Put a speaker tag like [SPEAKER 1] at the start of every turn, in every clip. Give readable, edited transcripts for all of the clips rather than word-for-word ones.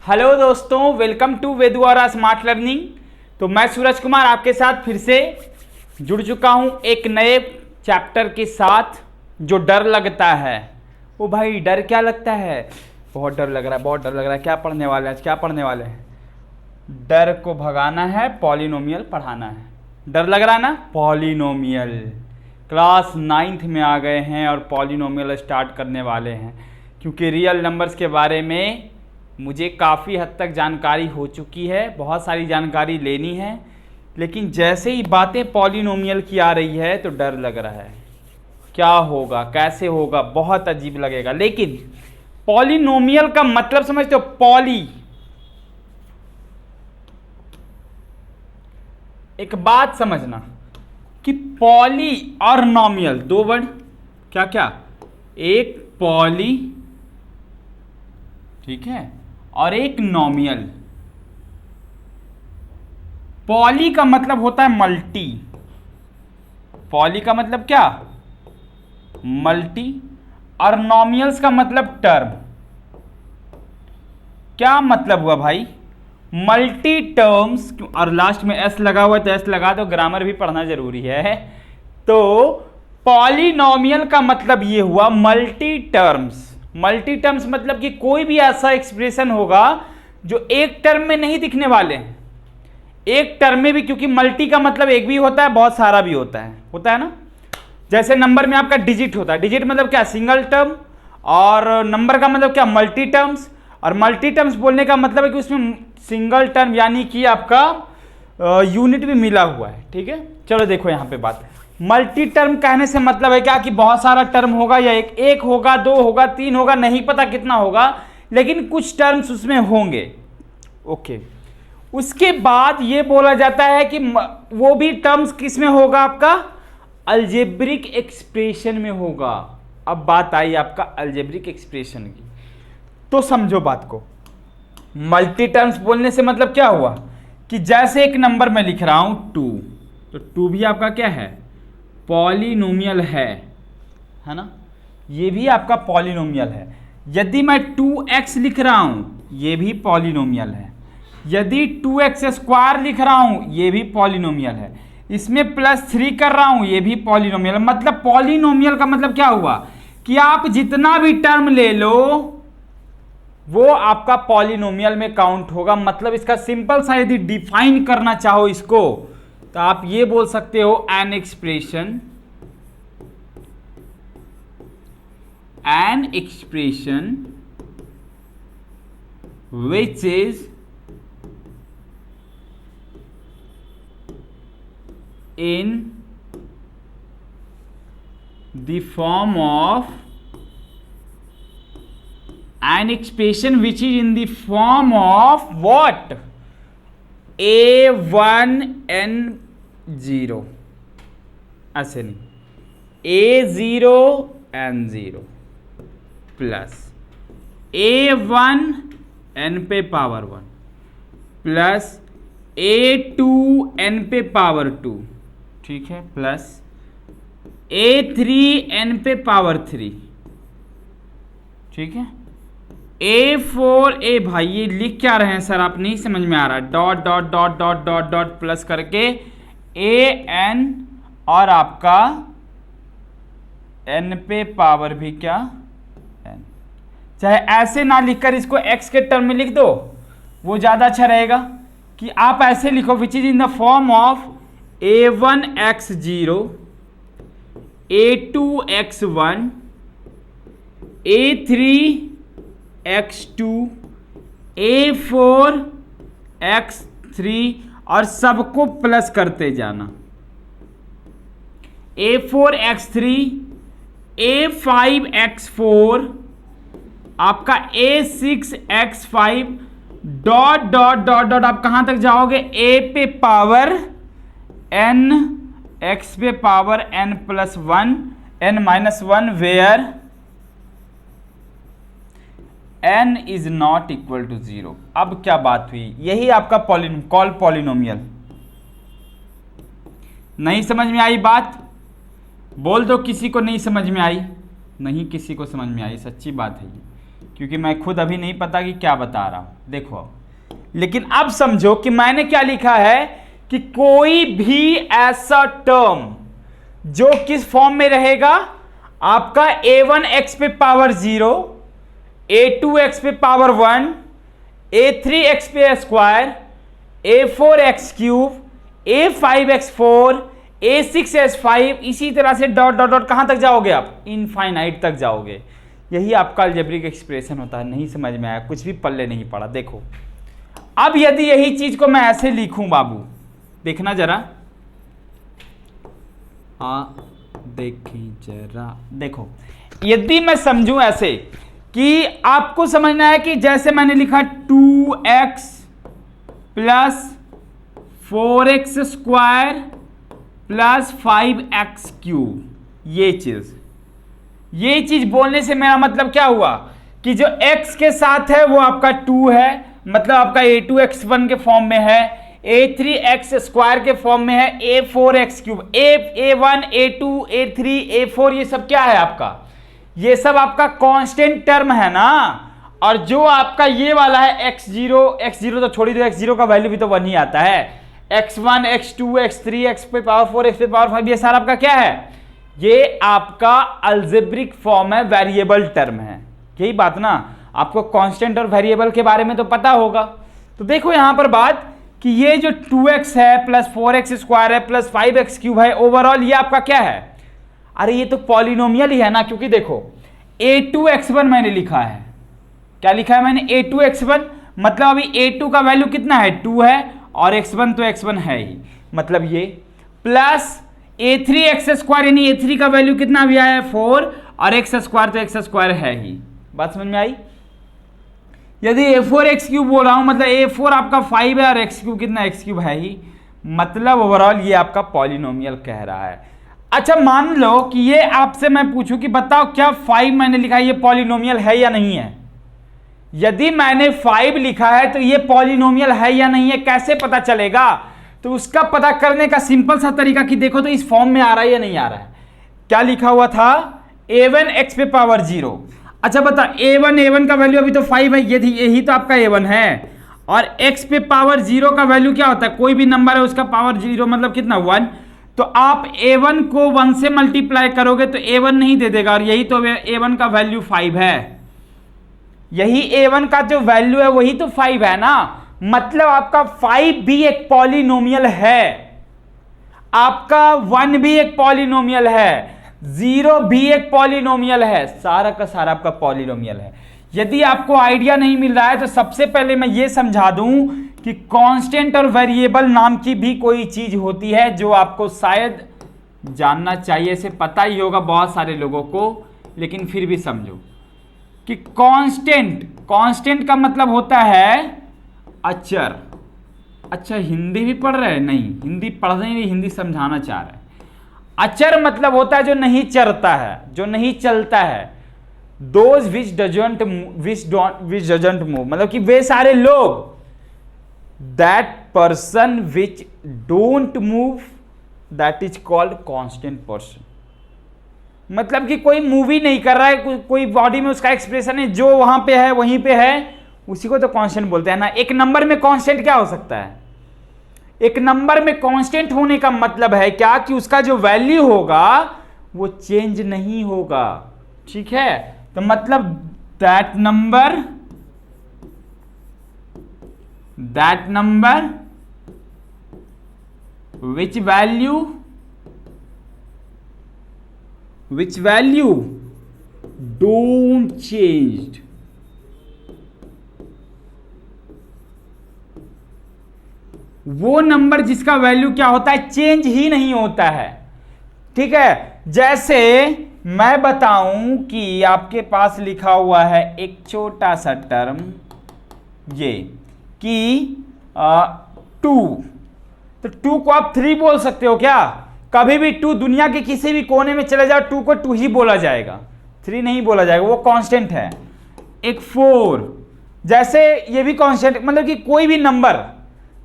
[SPEAKER 1] Hello दोस्तों, welcome to Vedu और smart learning. तो मैं सूरज कुमार आपके साथ फिर से जुड़ चुका हूं एक नए चैप्टर के साथ, जो डर लगता है। ओ भाई, डर क्या लगता है? बहुत डर लग रहा है, बहुत डर लग रहा है। क्या पढ़ने वाले हैं आज? क्या पढ़ने वाले हैं? डर को भगाना है, पॉलिनोमियल पढ़ाना है। डर लग रहा है ना? पॉलिनोमियल क्लास 9th में आ गए हैं और पॉलिनोमियल स्टार्ट करने वाले हैं, क्योंकि रियल नंबर्स के बारे में मुझे काफ़ी हद तक जानकारी हो चुकी है, बहुत सारी जानकारी लेनी है, लेकिन जैसे ही बातें पॉलिनोमियल की आ रही है तो डर लग रहा है। क्या होगा, कैसे होगा, बहुत अजीब लगेगा। लेकिन पॉलिनोमियल का मतलब समझते हो? पॉली, एक बात समझना कि पॉली और नॉमियल दो वर्ड, क्या क्या, एक पॉली, ठीक है, और एक नॉमियल। पॉली का मतलब होता है मल्टी। पॉली का मतलब क्या? मल्टी। और नॉमियल्स का मतलब टर्म। क्या मतलब हुआ भाई? Multi terms. और लास्ट में एस लगा हुआ है तो एस लगा दो, ग्रामर भी पढ़ना जरूरी है। तो पॉलिनोमियल का मतलब ये हुआ मल्टी टर्म्स। मल्टी टर्म्स मतलब कि कोई भी ऐसा एक्सप्रेशन होगा जो एक टर्म में नहीं दिखने वाले हैं, एक टर्म में भी, क्योंकि मल्टी का मतलब एक भी होता है, बहुत सारा भी होता है ना। जैसे नंबर में आपका डिजिट होता है, डिजिट मतलब क्या? Single term. और नंबर का मतलब क्या? Multi terms. और मल्टी टर्म्स बोलने का मतलब है कि उसमें सिंगल टर्म यानी कि आपका यूनिट भी मिला हुआ है। ठीक है, चलो देखो यहाँ पे बात। मल्टी टर्म कहने से मतलब है क्या कि बहुत सारा टर्म होगा, या एक होगा, दो होगा, तीन होगा, नहीं पता कितना होगा, लेकिन कुछ टर्म्स उसमें होंगे। ओके, उसके बाद ये बोला जाता है कि वो भी टर्म्स किस में होगा? आपका अलजेब्रिक एक्सप्रेशन में होगा। अब बात आई आपका अलजेब्रिक एक्सप्रेशन की, तो समझो बात को। मल्टी टर्म्स बोलने से मतलब क्या हुआ कि जैसे एक नंबर मैं लिख रहा हूं 2, तो 2 भी आपका क्या है? पॉलिनोमियल है ना? ये भी आपका पॉलिनोमियल है। यदि मैं 2x लिख रहा हूं, ये भी पॉलिनोमियल है। यदि 2x² लिख रहा हूं, ये भी पॉलिनोमियल है। इसमें +3 कर रहा हूं, ये भी पॉलिनोमियल है। मतलब पॉलिनोमियल का मतलब क्या हुआ कि आप जितना भी टर्म ले लो वो आपका पॉलिनोमियल में काउंट होगा। मतलब इसका सिंपल सा यदि डिफाइन करना चाहो इसको, तो आप ये बोल सकते हो an expression which is in the form of an expression which is in the form of what? A1N0, ऐसे नहीं, A0N0 प्लस A1N पे पावर 1 प्लस A2N पे पावर 2, ठीक है, प्लस A3N पे पावर 3, ठीक है, A4 भाई ये लिख क्या रहे हैं सर? आप नहीं समझ में आ रहा। Dot dot dot dot dot dot plus करके AN, और आपका N पे पावर भी क्या? N। चाहे ऐसे ना लिखकर इसको x के टर्म में लिख दो, वो ज़्यादा अच्छा रहेगा। कि आप ऐसे लिखो which is in the form of A1x0, A2x1, A3x2, A4x3, और सबको प्लस करते जाना। A4x3, A5x4, आपका A6x5, dot dot dot dot, आप कहां तक जाओगे? A पे पावर N, X पे पावर N+1, N-1, where N is not equal to 0। अब क्या बात हुई? यही आपका पॉलिनोमियल। नहीं समझ में आई बात? बोल दो किसी को नहीं समझ में आई। नहीं किसी को समझ में आई, सच्ची बात है ये। क्योंकि मैं खुद अभी नहीं पता कि क्या बता रहा हूं। देखो, लेकिन अब समझो कि मैंने क्या लिखा है कि कोई भी ऐसा टर्म जो किस फॉर्म में रहेगा, आपका a1 x पे पावर 0, a2 x पे पावर 1, a3 x पे square, a4 x cube, a5 x4, a6 s5, इसी तरह से डॉट डॉट डॉट कहां तक जाओगे आप, इनफाइनाइट तक जाओगे। यही आपका अलजेब्रिक एक्सप्रेशन होता है। नहीं समझ में आया, कुछ भी पल्ले नहीं पड़ा। देखो, अब यदि यही चीज को मैं ऐसे लिखूं बाबू, देखना जरा, देखें जरा, देखो, यदि मैं समझूं ऐसे कि आपको समझना है कि जैसे मैंने लिखा 2x plus 4x square plus 5x cube, ये चीज बोलने से मेरा मतलब क्या हुआ कि जो x के साथ है वो आपका 2 है, मतलब आपका a2 x1 के फॉर्म में है, a3 x स्क्वायर के फॉर्म में है, a4 x cube, a1 a2 a3 a4, ये सब क्या है आपका, ये सब आपका कांस्टेंट टर्म है ना। और जो आपका ये वाला है x0 तो छोड़ ही दो, x0 का वैल्यू भी तो 1 ही आता है, x1 x2 x3 x पे पावर 4 x पे पावर 5, ये सारा आपका क्या है, ये आपका अलजेब्रिक फॉर्म है, वेरिएबल टर्म है। यही बात ना, आपको कांस्टेंट और वेरिएबल के बारे में तो पता होगा। तो देखो यहां पर बात कि ये जो 2x है प्लस 4x स्क्वायर है प्लस 5x क्यूब है, ओवरऑल ये आपका क्या है, अरे ये तो पॉलिनोमियल ही है ना। क्योंकि देखो a2x1 मैंने लिखा है, क्या लिखा है मैंने, a2x1, मतलब अभी a2 का वैल्यू कितना है, 2 है, और x1 तो x1 है ही, मतलब ये, प्लस a3x स्क्वायर, यानी a3 का वैल्यू कितना अभी आया है 4, और x स्क्वायर तो x स्क्वायर है ही। बात समझ में आई। यदि a4 x क्यूब बोल रहा हूं, मतलब a4 आपका 5 है और x क्यूब कितना, x क्यूब है ही, मतलब ओवरऑल ये आपका पॉलिनोमियल कह रहा है। अच्छा, मान लो कि ये आपसे मैं पूछूं कि बताओ क्या 5 मैंने लिखा है ये पॉलिनोमियल है या नहीं है। यदि मैंने 5 लिखा है तो ये पॉलिनोमियल है या नहीं है, कैसे पता चलेगा। तो उसका पता करने का सिंपल सा तरीका कि देखो तो इस फॉर्म में आ रहा है या नहीं आ रहा है। क्या लिखा हुआ था, a1 x पे पावर 0। अच्छा बता, a1 का वैल्यू अभी तो 5 है, यही तो आपका a1 है, और x पे पावर 0 का वैल्यू क्या होता है, कोई भी नंबर है उसका पावर 0 मतलब कितना, 1। तो आप a1 को 1 से मल्टीप्लाई करोगे तो a1 नहीं दे देगा, और यही तो a1 का वैल्यू 5 है, यही a1 का जो वैल्यू है वही तो 5 है ना। मतलब आपका 5 भी एक पॉलिनोमियल है, आपका 1 भी एक पॉलिनोमियल है, 0 भी एक पॉलिनोमियल है, सारा का सारा आपका पॉलिनोमियल है। यदि आपको आइडिया नहीं मिल रहा है तो सबसे पहले मैं ये समझा दूं कि कांस्टेंट और वेरिएबल नाम की भी कोई चीज होती है जो आपको शायद जानना चाहिए, इसे पता ही होगा बहुत सारे लोगों को, लेकिन फिर भी समझो कि कांस्टेंट का मतलब होता है अचर। अच्छा, हिंदी भी पढ़ रहे हैं, नहीं हिंदी पढ़ रहे नहीं, हिंदी समझाना चाह रहे हैं। अचर मतलब होता है जो नहीं चलता है, जो नहीं चलता है, दोज विच डजंट मूव, मतलब कि वे सारे लोग, that person which don't move, that is called constant person. मतलब कि कोई मूवी नहीं कर रहा है, कोई बॉडी में उसका एक्सप्रेशन है, जो वहां पे है वहीं पे है, उसी को तो कांस्टेंट बोलते हैं ना। एक नंबर में कांस्टेंट क्या हो सकता है, एक नंबर में कांस्टेंट होने का मतलब है क्या कि उसका जो वैल्यू होगा वो चेंज नहीं होगा, ठीक है। तो मतलब that number which value don't change, वो नंबर जिसका वैल्यू क्या होता है, चेंज ही नहीं होता है, ठीक है। जैसे मैं बताऊं कि आपके पास लिखा हुआ है एक छोटा सा टर्म ये कि 2, तो 2 को आप 3 बोल सकते हो क्या, कभी भी 2 दुनिया के किसी भी कोने में चले जाओ 2 को 2 ही बोला जाएगा, 3 नहीं बोला जाएगा, वो कांस्टेंट है। एक 4, जैसे ये भी कांस्टेंट, मतलब कि कोई भी नंबर,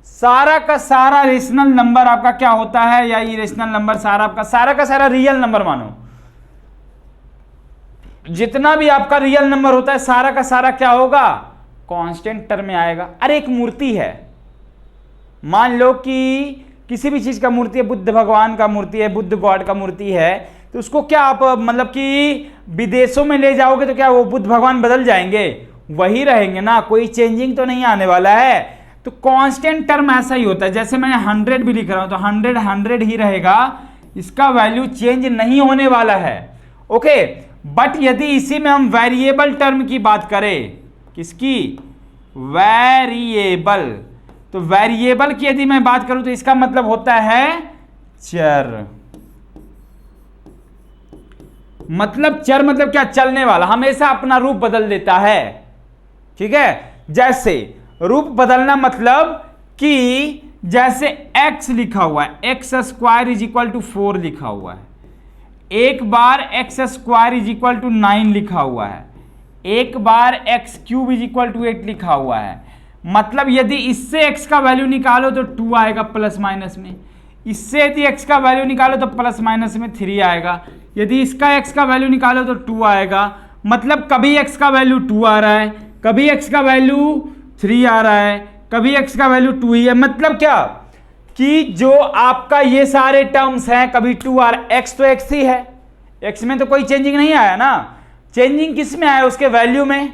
[SPEAKER 1] सारा का सारा रेशनल नंबर आपका क्या होता है, या इरेशनल नंबर, सारा आपका सारा का सारा रियल नंबर मानो, जितना भी आपका रियल नंबर होता है सारा का सारा क्या होगा, कांस्टेंट टर्म में आएगा। अरे एक मूर्ति है, मान लो कि किसी भी चीज का मूर्ति है, बुद्ध भगवान का मूर्ति है, बुद्ध गॉड का मूर्ति है, तो उसको क्या आप मतलब कि विदेशों में ले जाओगे तो क्या वो बुद्ध भगवान बदल जाएंगे, वही रहेंगे ना, कोई चेंजिंग तो नहीं आने वाला है। तो कांस्टेंट टर्म ऐसा ही होता है, जैसे मैं 100 भी लिख रहा हूं तो 100 100 ही रहेगा, इसका वैल्यू चेंज नहीं होने वाला है। ओके, बट यदि इसी में हम वेरिएबल टर्म की बात करें, किसकी, वेरिएबल, तो वेरिएबल की यदि मैं बात करूं तो इसका मतलब होता है चर। मतलब चर मतलब क्या, चलने वाला, हमेशा अपना रूप बदल देता है। ठीक है, जैसे रूप बदलना मतलब कि जैसे x लिखा हुआ है, x square is equal to 4 लिखा हुआ है, एक बार x square is equal to 9 लिखा हुआ है, एक बार x cube is equal to 8 लिखा हुआ है। मतलब यदि इससे x का वैल्यू निकालो तो 2 आएगा प्लस माइनस में, इससे यदि x का वैल्यू निकालो तो प्लस माइनस में 3 आएगा, यदि इसका x का वैल्यू निकालो तो 2 आएगा। मतलब कभी x का वैल्यू 2 आ रहा है, कभी x का वैल्यू 3 आ रहा है, कभी x का वैल्यू 2 ही है। मतलब क्या कि जो आपका ये सारे टर्म्स हैं कभी 2 आ रहा है, x तो x ही है, x में तो कोई चेंजिंग नहीं आया ना, चेंजिंग किस में आया, उसके वैल्यू में।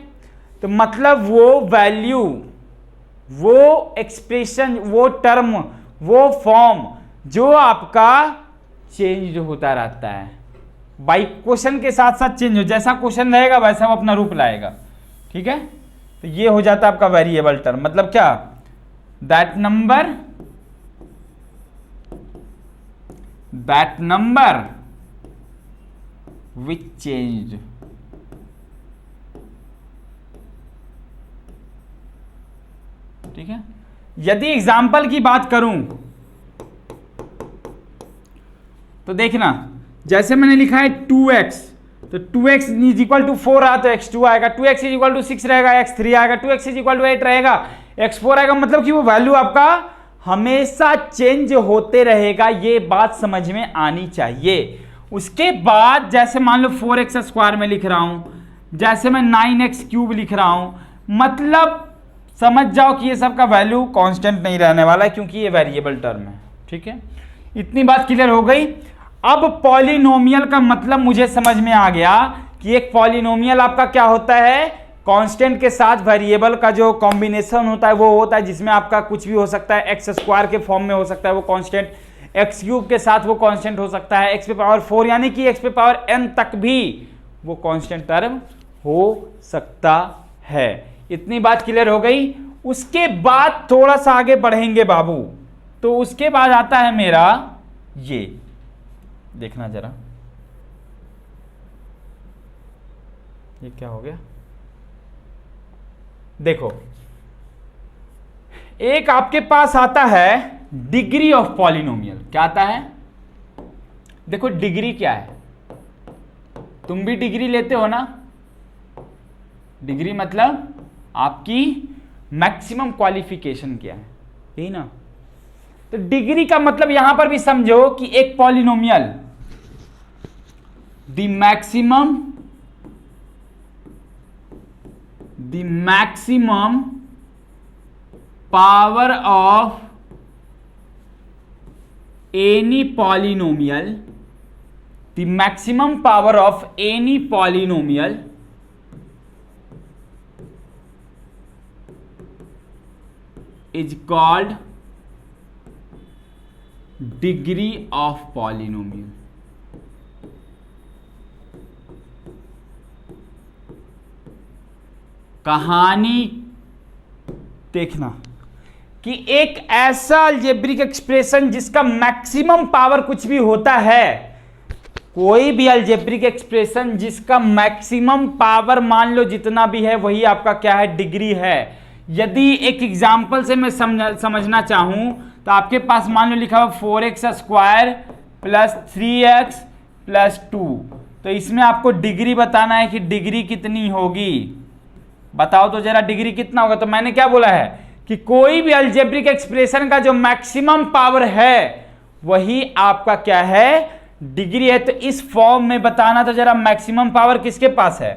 [SPEAKER 1] तो मतलब वो वैल्यू, वो एक्सप्रेशन, वो टर्म, वो फॉर्म जो आपका चेंज होता रहता है, बाई क्वेश्चन के साथ साथ चेंज हो, जैसा क्वेश्चन रहेगा वैसा वो अपना रूप लाएगा। ठीक है, तो ये हो जाता है आपका वेरिएबल टर्म। मतलब क्या, दैट नंबर विच चेंज। ठीक है, यदि एग्जाम्पल की बात करूं तो देखना, जैसे मैंने लिखा है 2x, तो 2x इज इक्वल टू 4 आ तो x2 आएगा, 2x इज इक्वल टू 6 रहेगा, x3 आएगा, 2x इज इक्वल टू 8 रहेगा, x4 आएगा। मतलब कि वो वैल्यू आपका हमेशा चेंज होते रहेगा, ये बात समझ में आनी चाहिए। उसके बाद जैसे मान लो 4x स्क्वायर में लिख रहा हूं, जैसे मैं 9x क्यूब लिख रहा हूं, मतलब समझ जाओ कि ये सब का वैल्यू कांस्टेंट नहीं रहने वाला है, क्योंकि ये वेरिएबल टर्म है। ठीक है, इतनी बात क्लियर हो गई। अब पॉलिनोमियल का मतलब मुझे समझ में आ गया कि एक पॉलिनोमियल आपका क्या होता है, कांस्टेंट के साथ वेरिएबल का जो कॉम्बिनेशन होता है वो होता है, जिसमें आपका कुछ भी हो सकता है, एक्स स्क्वायर के फॉर्म में हो सकता है वो कांस्टेंट, एक्स क्यूब के साथ वो कांस्टेंट हो सकता है, एक्स पे पावर 4 यानी कि एक्स पे पावर n तक भी वो कांस्टेंट टर्म हो सकता है। इतनी बात क्लियर हो गई। उसके बाद थोड़ा सा आगे बढ़ेंगे बाबू, तो उसके बाद आता है मेरा ये, देखना जरा ये क्या हो गया। देखो, एक आपके पास आता है डिग्री ऑफ पॉलिनोमियल। क्या आता है, देखो डिग्री क्या है, तुम भी डिग्री लेते हो ना, डिग्री मतलब आपकी मैक्सिमम क्वालिफिकेशन क्या है, यही ना। तो डिग्री का मतलब यहां पर भी समझो कि एक polynomial the maximum power of any polynomial, the maximum power of any polynomial is called degree of polynomial। कहानी देखना कि एक ऐसा अलजेब्रिक एक्सप्रेशन जिसका मैक्सिमम पावर कुछ भी होता है, कोई भी अलजेब्रिक एक्सप्रेशन जिसका मैक्सिमम पावर मान लो जितना भी है वही आपका क्या है, डिग्री है। यदि एक एग्जाम्पल से मैं समझना चाहूं तो आपके पास मान लो लिखा हुआ 4x square plus 3x plus 2, तो इसमें आपको डिग्री बताना है कि डिग्री कितनी होगी, बताओ तो जरा डिग्री कितना होगा। तो मैंने क्या बोला है कि कोई भी अलजेब्रिक एक्सप्रेशन का जो मैक्सिमम पावर है वही आपका क्या है, डिग्री है तो इस फॉर्म में बताना तो जरा मैक्सिमम पावर किसके पास है,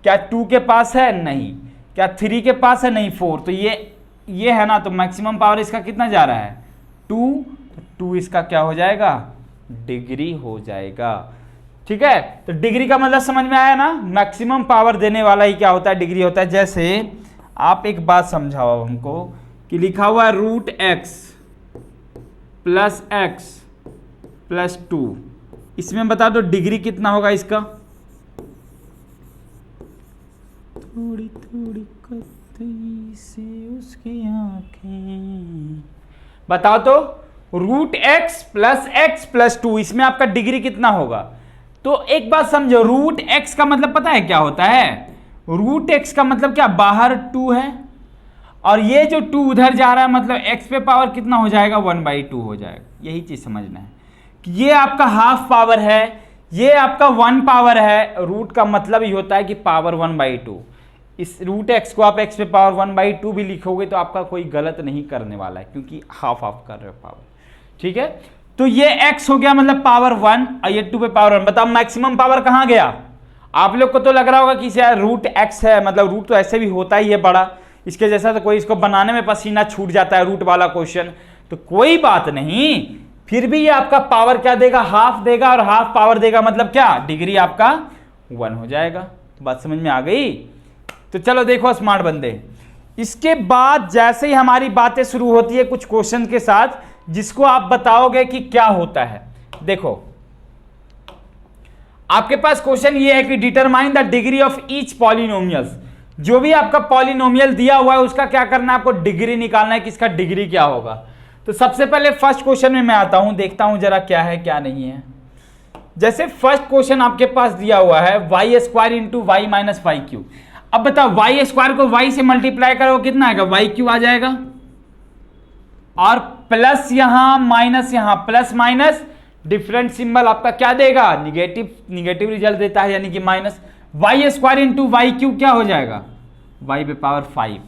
[SPEAKER 1] क्या 2 के पास है, नहीं, क्या 3 के पास है, नहीं, 4, तो ये है ना, तो मैक्सिमम पावर इसका कितना जा रहा है 2, तो 2 इसका क्या हो जाएगा, डिग्री हो जाएगा। ठीक है, तो डिग्री का मतलब समझ में आया ना, मैक्सिमम पावर देने वाला ही क्या होता है, डिग्री होता है। जैसे आप एक बात समझाओ हमको कि लिखा हुआ है √x + x + 2, इसमें बता दो डिग्री कितना होगा इसका, थोड़ी थोड़ी कतई से उसकी आंखें, बताओ तो √x + x + 2, इसमें आपका डिग्री कितना होगा। तो एक बात समझो, √x का मतलब पता है क्या होता है, √x का मतलब क्या, बाहर 2 है और ये जो 2 उधर जा रहा है, मतलब x पे पावर कितना हो जाएगा, 1/2 हो जाएगा। यही चीज समझना है कि ये आपका हाफ पावर है, ये आपका 1 पावर है, रूट का मतलब ही होता है कि पावर 1/2। इस √x को आप x पे पावर 1/2 भी लिखोगे तो आपका कोई गलत नहीं करने वाला है, क्योंकि हाफ कर रहे हो पावर। ठीक है, तो ये x हो गया मतलब पावर 1 और ये 2 पे पावर 1। बताओ मैक्सिमम पावर कहां गया, आप लोग को तो लग रहा होगा कि यार √x है, मतलब रूट तो ऐसे भी होता ही है बड़ा, इसके जैसा तो कोई इसको बनाने में पसीना छूट जाता है रूट वाला क्वेश्चन, तो कोई बात नहीं, फिर भी ये आपका पावर क्या देगा, हाफ देगा, और हाफ पावर देगा मतलब क्या, डिग्री आपका 1 हो जाएगा। बात समझ में आ गई। तो चलो देखो स्मार्ट बंदे, इसके बाद जैसे ही हमारी बातें शुरू होती है कुछ क्वेश्चन के साथ, जिसको आप बताओगे कि क्या होता है। देखो आपके पास क्वेश्चन ये है कि determine the degree of each polynomials, जो भी आपका पॉलिनोमियल दिया हुआ है उसका क्या करना है, आपको डिग्री निकालना है कि इसका डिग्री क्या होगा। तो सबसे पहले फर्स्ट क्वेश्चन में मैं आता हूं, देखता हूं जरा क्या है क्या नहीं है। जैसे फर्स्ट क्वेश्चन आपके पास दिया हुआ है y² × y - 5q। अब बताओ y² को y से मल्टीप्लाई करो कितना आएगा, yq आ जाएगा, और प्लस यहां माइनस यहां, प्लस माइनस डिफरेंट सिंबल आपका क्या देगा, निगेटिव रिजल्ट देता है, यानी कि माइनस। y² × yq क्या हो जाएगा, y पे पावर 5।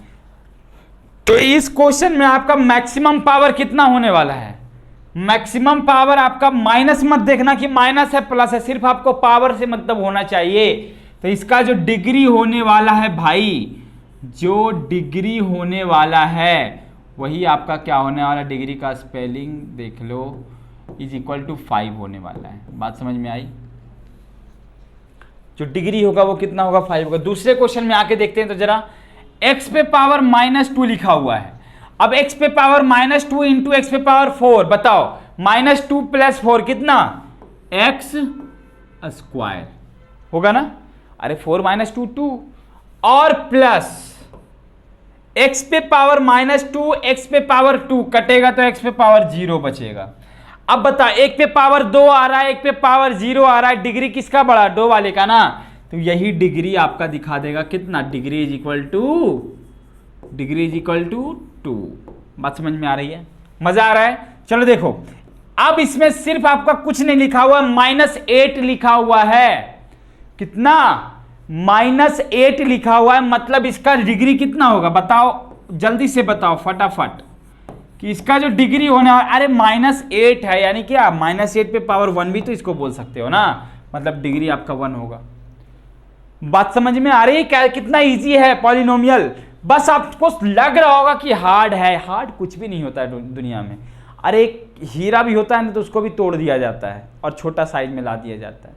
[SPEAKER 1] तो इस क्वेश्चन में आपका मैक्सिमम पावर कितना होने वाला है, मैक्सिमम पावर आपका, माइनस मत देखना कि माइनस है प्लस है, सिर्फ आपको पावर से मतलब होना चाहिए। तो इसका जो डिग्री होने वाला है भाई, जो डिग्री होने वाला है वही आपका क्या होने वाला, डिग्री का स्पेलिंग देख लो, = 5 होने वाला है। बात समझ में आई, जो डिग्री होगा वो कितना होगा, 5 होगा। दूसरे क्वेश्चन में आके देखते हैं तो जरा, x पे पावर -2 लिखा हुआ है। अब x पे पावर -2 इंटू x पे पावर 4, बताओ -2 + 4 कितना, x² होगा ना, अरे 4 - 2 2, और प्लस x पे पावर -2 x पे पावर 2 कटेगा तो x पे पावर 0 बचेगा। अब बता, एक पे पावर 2 आ रहा है, एक पे पावर 0 आ रहा है, डिग्री किसका बड़ा, दो वाले का ना, तो यही डिग्री आपका दिखा देगा कितना, डिग्री इज इक्वल टू 2। बात समझ में आ रही है, मजा आ रहा है। चलो देखो, अब इसमें सिर्फ आपका कुछ नहीं लिखा हुआ, -8 लिखा हुआ है, कितना, -8 लिखा हुआ है, मतलब इसका डिग्री कितना होगा, बताओ जल्दी से बताओ फटाफट कि इसका जो डिग्री होने वाला, अरे -8 है, यानी क्या, -8 पे पावर 1 भी तो इसको बोल सकते हो ना, मतलब डिग्री आपका 1 होगा। बात समझ में आ रही है क्या, कितना इजी है पॉलिनोमियल। बस आपको लग रहा होगा कि हार्ड है, हार्ड कुछ भी नहीं होता है दुनिया में। अरे एक हीरा भी होता है ना तो उसको भी तोड़ दिया जाता है और छोटा साइज में ला दिया जाता है,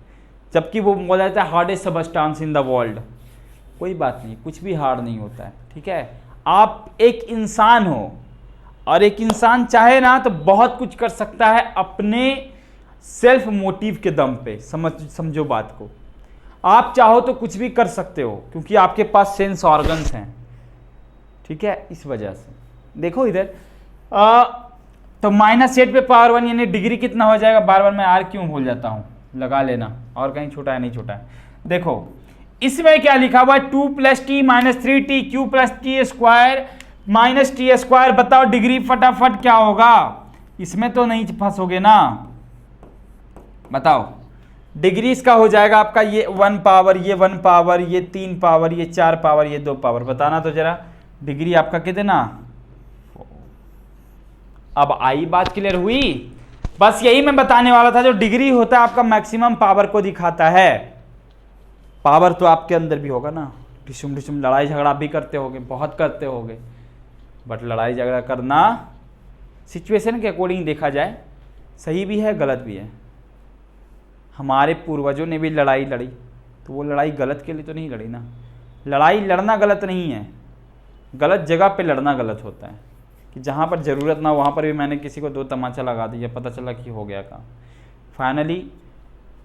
[SPEAKER 1] जबकि वो बोला जाता है hardest substance in the world. कोई बात नहीं, कुछ भी हार्ड नहीं होता है। ठीक है, आप एक इंसान हो और एक इंसान चाहे ना तो बहुत कुछ कर सकता है अपने सेल्फ मोटिव के दम पे। समझो बात को, आप चाहो तो कुछ भी कर सकते हो क्योंकि आपके पास सेंस ऑर्गन्स हैं। ठीक है, इस वजह से देखो इधर तो -8 पे पावर 1 यानी डिग्री कितना हो जाएगा, बार बार मैं आर क्यों भूल जाता हूँ, लगा लेना, और कहीं छोटा है नहीं छोटा है। देखो इसमें क्या लिखा हुआ है, 2 + t - 3t q + t² - t²। बताओ डिग्री फटाफट क्या होगा, इसमें तो नहीं फंसोगे ना, बताओ डिग्री इसका हो जाएगा आपका ये 1 पावर, ये 1 पावर, ये 3 पावर, ये 4 पावर, ये 2 पावर। बताना तो जरा डिग्री आपका कितना। अब आई बात क्लियर हुई। बस यही मैं बताने वाला था, जो डिग्री होता है आपका मैक्सिमम पावर को दिखाता है। पावर तो आपके अंदर भी होगा ना, डिशुम डिशुम लड़ाई झगड़ा भी करते होगे, बहुत करते होगे, बट लड़ाई झगड़ा करना सिचुएशन के अकॉर्डिंग देखा जाए सही भी है गलत भी है। हमारे पूर्वजों ने भी लड़ाई लड़ी, तो वो लड़ाई गलत के लिए तो नहीं लड़ी ना। लड़ाई लड़ना गलत नहीं है, गलत जगह पे लड़ना गलत होता है, कि जहाँ पर ज़रूरत ना वहाँ पर भी मैंने किसी को 2 तमाचा लगा दिया, पता चला कि हो गया काम। फाइनली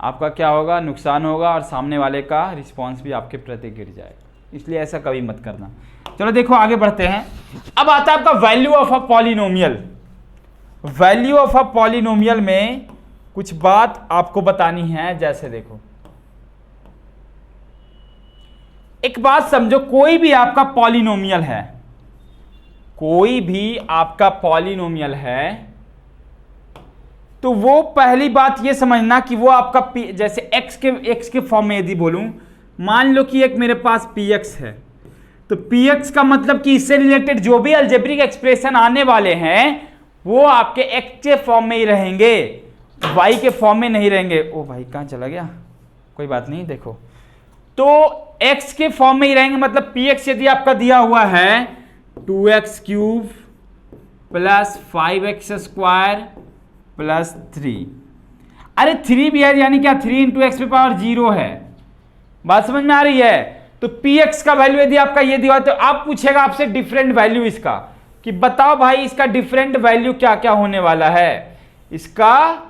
[SPEAKER 1] आपका क्या होगा, नुकसान होगा और सामने वाले का रिस्पॉन्स भी आपके प्रति गिर जाएगा। इसलिए ऐसा कभी मत करना। चलो देखो आगे बढ़ते हैं। अब आता है आपका value of a polynomial. Value of a polynomial में कुछ बात आपको बतानी है। जैसे देखो, एक बात समझो, कोई भी आपका पॉलिनोमियल है, कोई भी आपका पॉलिनोमियल है, तो वो पहली बात ये समझना कि वो आपका जैसे x के फॉर्म में यदि बोलूं, मान लो कि एक मेरे पास px है, तो px का मतलब कि इससे रिलेटेड जो भी अलजेब्रिक एक्सप्रेशन आने वाले हैं वो आपके x के फॉर्म में ही रहेंगे, y के फॉर्म में नहीं रहेंगे। ओ भाई कहाँ चला गया, कोई बात नहीं। देखो तो x के फॉर्म में ही रहेंगे, मतलब px यदि आपका दिया हुआ है 2x cube plus 5x square plus 3, अरे 3 भी है, यानी क्या 3 इंटू एक्स पे पावर 0 है। बात समझ में आ रही है? तो px का वैल्यू यदि आपका ये दिया तो आप पूछेगा आपसे डिफरेंट वैल्यू इसका, कि बताओ भाई इसका डिफरेंट वैल्यू क्या क्या होने वाला है, इसका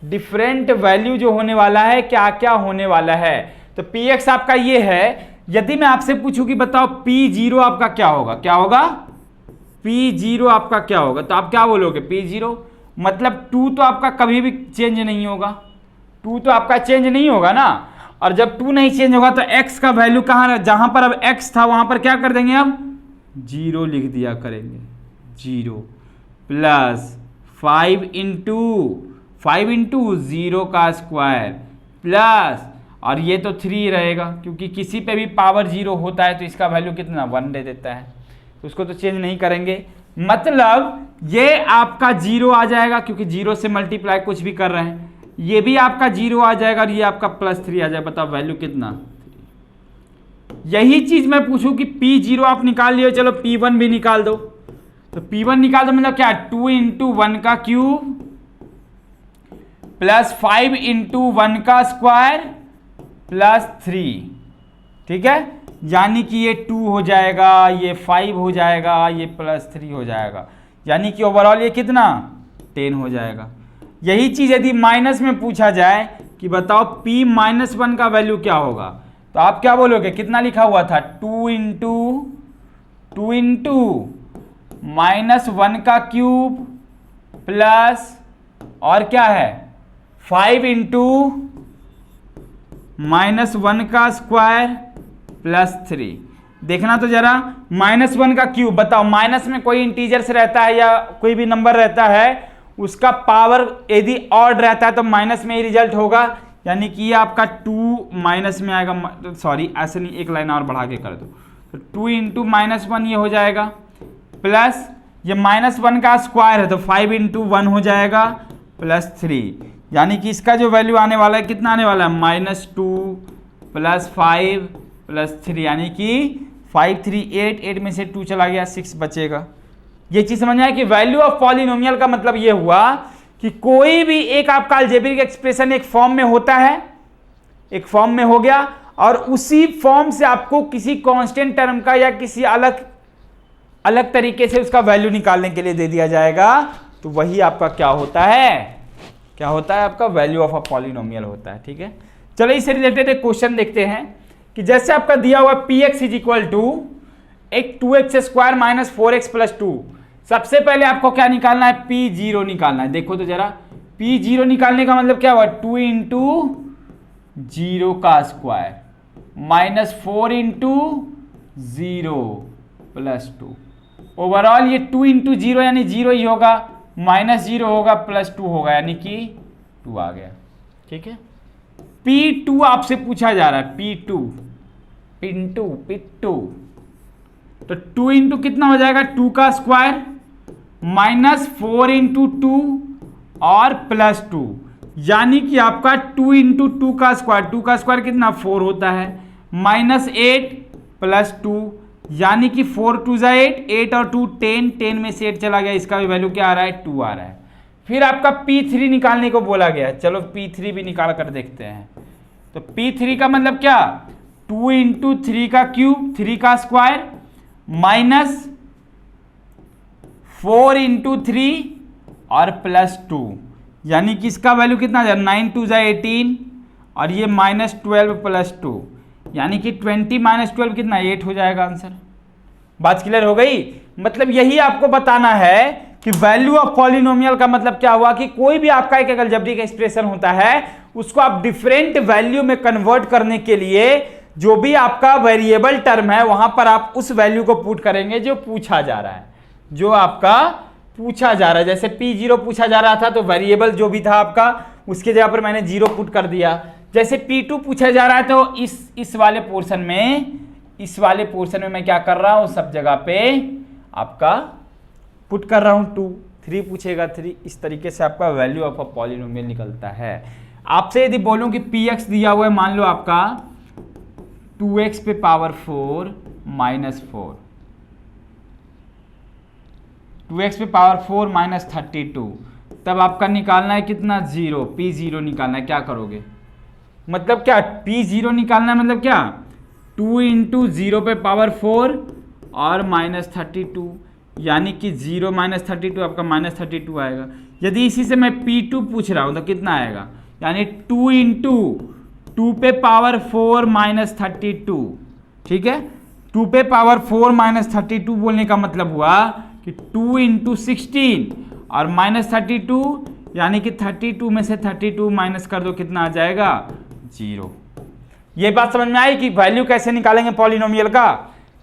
[SPEAKER 1] डिफरेंट वैल्यू जो होने वाला है क्या क्या होने वाला है। तो px आपका ये है। यदि मैं आपसे पूछूं कि बताओ p0 आपका क्या होगा, क्या होगा p0 आपका क्या होगा, तो आप क्या बोलोगे p0 मतलब 2 तो आपका कभी भी चेंज नहीं होगा, 2 तो आपका चेंज नहीं होगा ना। और जब 2 नहीं चेंज होगा तो x का वैल्यू कहाँ, जहां पर अब x था वहां पर क्या कर देंगे, अब 0 लिख दिया करेंगे। 0 प्लस 5 इंटू 0 का स्क्वायर प्लस, और ये तो 3 रहेगा क्योंकि किसी पे भी पावर 0 होता है तो इसका वैल्यू कितना 1 दे देता है, तो उसको तो चेंज नहीं करेंगे। मतलब ये आपका 0 आ जाएगा क्योंकि 0 से मल्टीप्लाई कुछ भी कर रहे हैं, ये भी आपका 0 आ जाएगा और ये आपका प्लस 3 आ जाएगा। बताओ वैल्यू कितना। यही चीज मैं पूछूं कि p0 आप निकाल लियो, चलो p1 भी निकाल दो, तो p1 निकाल दो मतलब क्या 2 इंटू 1 का क्यूब प्लस 5 इंटू 1 का स्क्वायर प्लस 3, ठीक है, यानी कि ये 2 हो जाएगा, ये 5 हो जाएगा, ये प्लस 3 हो जाएगा, यानी कि ओवरऑल ये कितना 10 हो जाएगा। यही चीज यदि माइनस में पूछा जाए कि बताओ p-1 का वैल्यू क्या होगा, तो आप क्या बोलोगे, कितना लिखा हुआ था 2 इंटू -1 का क्यूब प्लस और क्या है 5 इंटू -1 का स्क्वायर प्लस 3। देखना तो जरा, -1 का क्यूब, बताओ माइनस में कोई इंटीजर्स रहता है या कोई भी नंबर रहता है, उसका पावर यदि ऑड रहता है तो माइनस में ही रिजल्ट होगा, यानी कि ये आपका 2 माइनस में आएगा, सॉरी ऐसे नहीं, एक लाइन और बढ़ा के कर दो, तो 2 इंटू -1 ये हो जाएगा, प्लस ये -1 का स्क्वायर है तो 5 इंटू 1 हो जाएगा प्लस 3, यानी कि इसका जो वैल्यू आने वाला है कितना आने वाला है -2 प्लस 5 प्लस 3, यानी कि 5 3 8 में से 2 चला गया 6 बचेगा। ये चीज समझ आए कि वैल्यू ऑफ पॉलिनोमियल का मतलब ये हुआ कि कोई भी एक आपका अलजेब्रिक एक्सप्रेशन एक फॉर्म में होता है, एक फॉर्म में हो गया, और उसी फॉर्म से आपको किसी कांस्टेंट टर्म का या किसी अलग तरीके से उसका वैल्यू निकालने के लिए दे दिया जाएगा, तो वही आपका क्या होता है, क्या होता है आपका वैल्यू ऑफ अ पॉलिनोमियल होता है। ठीक है, चलो इससे रिलेटेड एक क्वेश्चन देखते हैं कि जैसे आपका दिया हुआ px इज इक्वल टू एक 2x square minus 4x plus 2, सबसे पहले आपको क्या निकालना है, p0 निकालना है। देखो तो जरा, p0 निकालने का मतलब क्या हुआ 2 इंटू 0 का square minus 4 into 0 plus 2, overall ये 2 इंटू 0 यानी 0 ही होगा, -0 होगा प्लस 2 होगा, यानी कि 2 आ गया। ठीक है, P2 आपसे पूछा जा रहा है, P2 तो 2 इंटू कितना हो जाएगा 2 का स्क्वायर -4 इंटू 2 और प्लस 2, यानी कि आपका 2 इंटू 2 का स्क्वायर कितना 4 होता है, माइनस 8 प्लस 2, यानी कि 4 2 जा 8, 8 और 2 10, 10 में से 8 चला गया, इसका भी वैल्यू क्या आ रहा है 2 आ रहा है। फिर आपका P3 निकालने को बोला गया, चलो P3 भी निकाल कर देखते हैं। तो P3 का मतलब क्या, 2 इंटू 3 का क्यूब 3 का स्क्वायर माइनस 4 इंटू 3 और प्लस 2, यानी कि इसका वैल्यू कितना आ जाए 9 2 जा 18 और ये माइनस 12 प्लस 2, यानी कि 20 माइनस 12 कितना 8 हो जाएगा आंसर। बात क्लियर हो गई। मतलब यही आपको बताना है कि वैल्यू ऑफ पॉलिनोमियल का मतलब क्या हुआ कि कोई भी आपका एक अलजेब्रिक एक्सप्रेशन होता है उसको आप डिफरेंट वैल्यू में कन्वर्ट करने के लिए जो भी आपका वेरिएबल टर्म है वहां पर आप उस वैल्यू को पुट करेंगे जो पूछा जा रहा है, जो आपका पूछा जा रहा है। जैसे P0 पूछा जा रहा था तो वेरिएबल जो भी था आपका उसके जगह पर मैंने 0 पुट कर दिया। जैसे P2 पूछा जा रहा है तो इस वाले पोर्शन में मैं क्या कर रहा हूं, सब जगह पे आपका पुट कर रहा हूं 2, 3 पूछेगा 3, इस तरीके से आपका वैल्यू ऑफ अ पॉलिनोमियल निकलता है। आपसे यदि बोलूं कि Px दिया हुआ है, मान लो आपका 2x पे पावर 4 माइनस 4, 2x पे पावर 4 माइनस 32, तब आपका निकालना है कितना 0, P0 निकालना है। क्या करोगे, मतलब क्या P0 निकालना है, मतलब क्या 2 इंटू 0 पे पावर 4 और माइनस 32, यानी कि 0 माइनस 32 आपका माइनस 32 आएगा। यदि इसी से मैं P2 पूछ रहा हूं तो कितना आएगा, यानी 2 इंटू 2 पे पावर 4 माइनस 32, ठीक है। 2 पे पावर 4 माइनस 32 बोलने का मतलब हुआ कि 2 इंटू 16 और माइनस 32, यानी कि 32 में से 32 माइनस कर दो, कितना आ जाएगा 0। ये बात समझ में आई कि वैल्यू कैसे निकालेंगे पॉलिनोमियल का।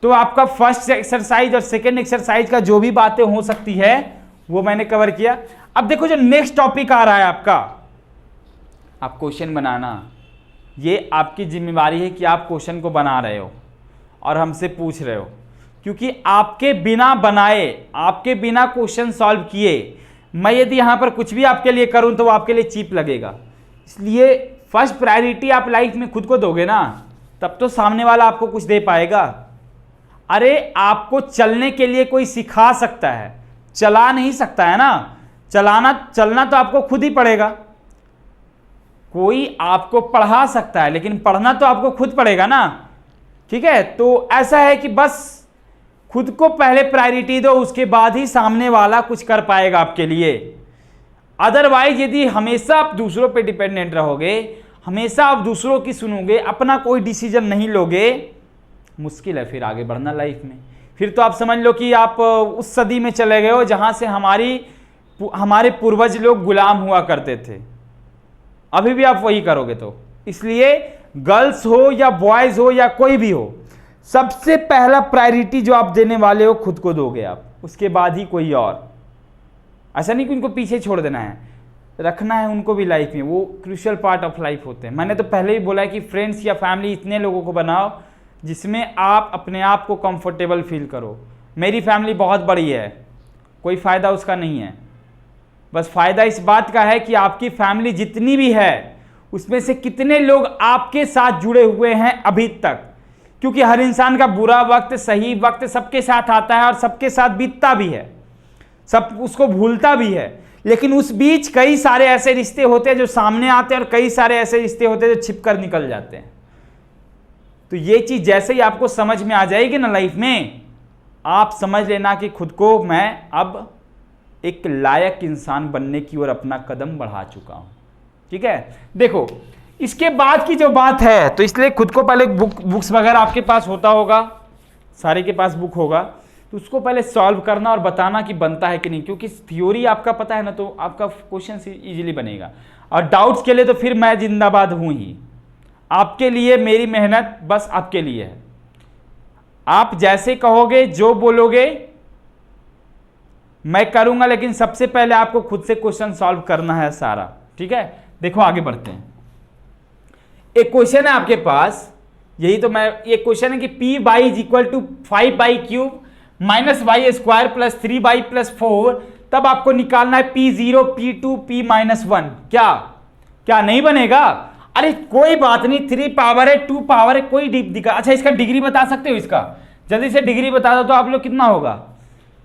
[SPEAKER 1] तो आपका फर्स्ट एक्सरसाइज और सेकेंड एक्सरसाइज का जो भी बातें हो सकती है वो मैंने कवर किया। अब देखो जो नेक्स्ट टॉपिक आ रहा है आपका, आप क्वेश्चन बनाना। ये आपकी जिम्मेवारी है कि आप क्वेश्चन को बना रहे हो और हमसे पूछ रहे हो, क्योंकि आपके बिना बनाए, आपके बिना क्वेश्चन सॉल्व किए मैं यदि यहां पर कुछ भी आपके लिए करूं तो वो आपके लिए चीप लगेगा। इसलिए फर्स्ट प्रायोरिटी आप लाइफ में खुद को दोगे ना, तब तो सामने वाला आपको कुछ दे पाएगा। अरे आपको चलने के लिए कोई सिखा सकता है, चला नहीं सकता है ना। चलना तो आपको खुद ही पड़ेगा। कोई आपको पढ़ा सकता है लेकिन पढ़ना तो आपको खुद पड़ेगा ना, ठीक है। तो ऐसा है कि बस खुद को पहले प्रायोरिटी दो, उसके बाद ही सामने वाला कुछ कर पाएगा आपके लिए। अदरवाइज यदि हमेशा आप दूसरों पे डिपेंडेंट रहोगे, हमेशा आप दूसरों की सुनोगे, अपना कोई डिसीजन नहीं लोगे, मुश्किल है फिर आगे बढ़ना लाइफ में। फिर तो आप समझ लो कि आप उस सदी में चले गए हो जहां से हमारे पूर्वज लोग गुलाम हुआ करते थे। अभी भी आप वही करोगे। तो इसलिए गर्ल्स हो या बॉयज हो या कोई भी हो, सबसे पहला प्रायोरिटी जो आप देने वाले हो खुद को दोगे आप, उसके बाद ही कोई और। ऐसा नहीं कि उनको पीछे छोड़ देना है, रखना है उनको भी लाइफ में, वो क्रूशियल पार्ट ऑफ लाइफ होते हैं। मैंने तो पहले ही बोला है कि फ्रेंड्स या फैमिली इतने लोगों को बनाओ जिसमें आप अपने आप को कंफर्टेबल फील करो। मेरी फैमिली बहुत बड़ी है, कोई फ़ायदा उसका नहीं है, बस फ़ायदा इस बात का है कि आपकी फैमिली जितनी भी है उसमें से कितने लोग आपके साथ जुड़े हुए हैं अभी तक। क्योंकि हर इंसान का बुरा वक्त, सही वक्त सबके साथ आता है और सबके साथ बीतता भी है, सब उसको भूलता भी है। लेकिन उस बीच कई सारे ऐसे रिश्ते होते हैं जो सामने आते हैं और कई सारे ऐसे रिश्ते होते हैं जो छिप कर निकल जाते हैं। तो ये चीज़ जैसे ही आपको समझ में आ जाएगी ना लाइफ में, आप समझ लेना कि खुद को मैं अब एक लायक इंसान बनने की ओर अपना कदम बढ़ा चुका हूं। ठीक है, देखो इसके बाद की जो बात है, तो इसलिए खुद को पहले बुक्स वगैरह आपके पास होता होगा, सारे के पास बुक होगा, तो उसको पहले सॉल्व करना और बताना कि बनता है कि नहीं। क्योंकि थ्योरी आपका पता है ना, तो आपका क्वेश्चन इजीली बनेगा। और डाउट्स के लिए तो फिर मैं जिंदाबाद हूं ही, आपके लिए मेरी मेहनत बस आपके लिए है। आप जैसे कहोगे, जो बोलोगे मैं करूंगा, लेकिन सबसे पहले आपको खुद से क्वेश्चन सॉल्व करना है सारा। ठीक है, देखो आगे बढ़ते हैं। एक क्वेश्चन है आपके पास, यही तो मैं, एक क्वेश्चन है कि P y is equal to 5 y cube minus y square plus 3 y plus 4 तब आपको निकालना है P0, P2, P-1। क्या क्या नहीं बनेगा? अरे कोई बात नहीं, 3 पावर है 2 पावर है, कोई दिखा। अच्छा इसका डिग्री बता सकते हो? इसका जल्दी से डिग्री बता दो तो आप लोग, कितना होगा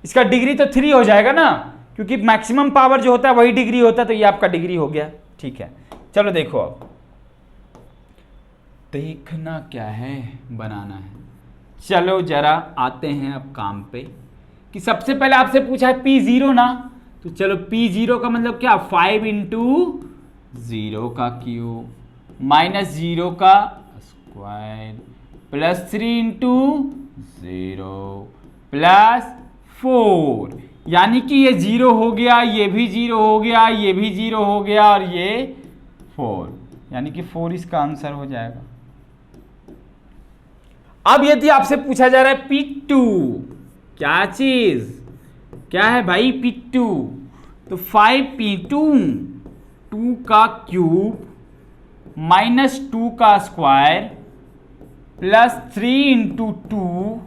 [SPEAKER 1] इसका डिग्री? तो 3 हो जाएगा ना, क्योंकि मैक्सिमम पावर जो होता है वही डिग्री होता है, तो ये आपका डिग्री हो गया। ठीक है, चलो देखो अब देखना क्या है, बनाना है। चलो जरा आते हैं अब काम पे, कि सबसे पहले आपसे पूछा है P0 ना, तो चलो P0 का मतलब क्या, 5 इंटू 0 का क्यूब माइनस 0 का स्क्वायर प्लस 3 इंटू 0 प्लस 4, यानी कि ये 0 हो गया, ये भी 0 हो गया, ये भी 0 हो गया, और ये 4, यानी कि 4 इसका आंसर हो जाएगा। अब यदि आपसे पूछा जा रहा है P2, क्या चीज, क्या है भाई P2, तो 5P2, 2 का क्यूब माइनस 2 का square plus 3 into 2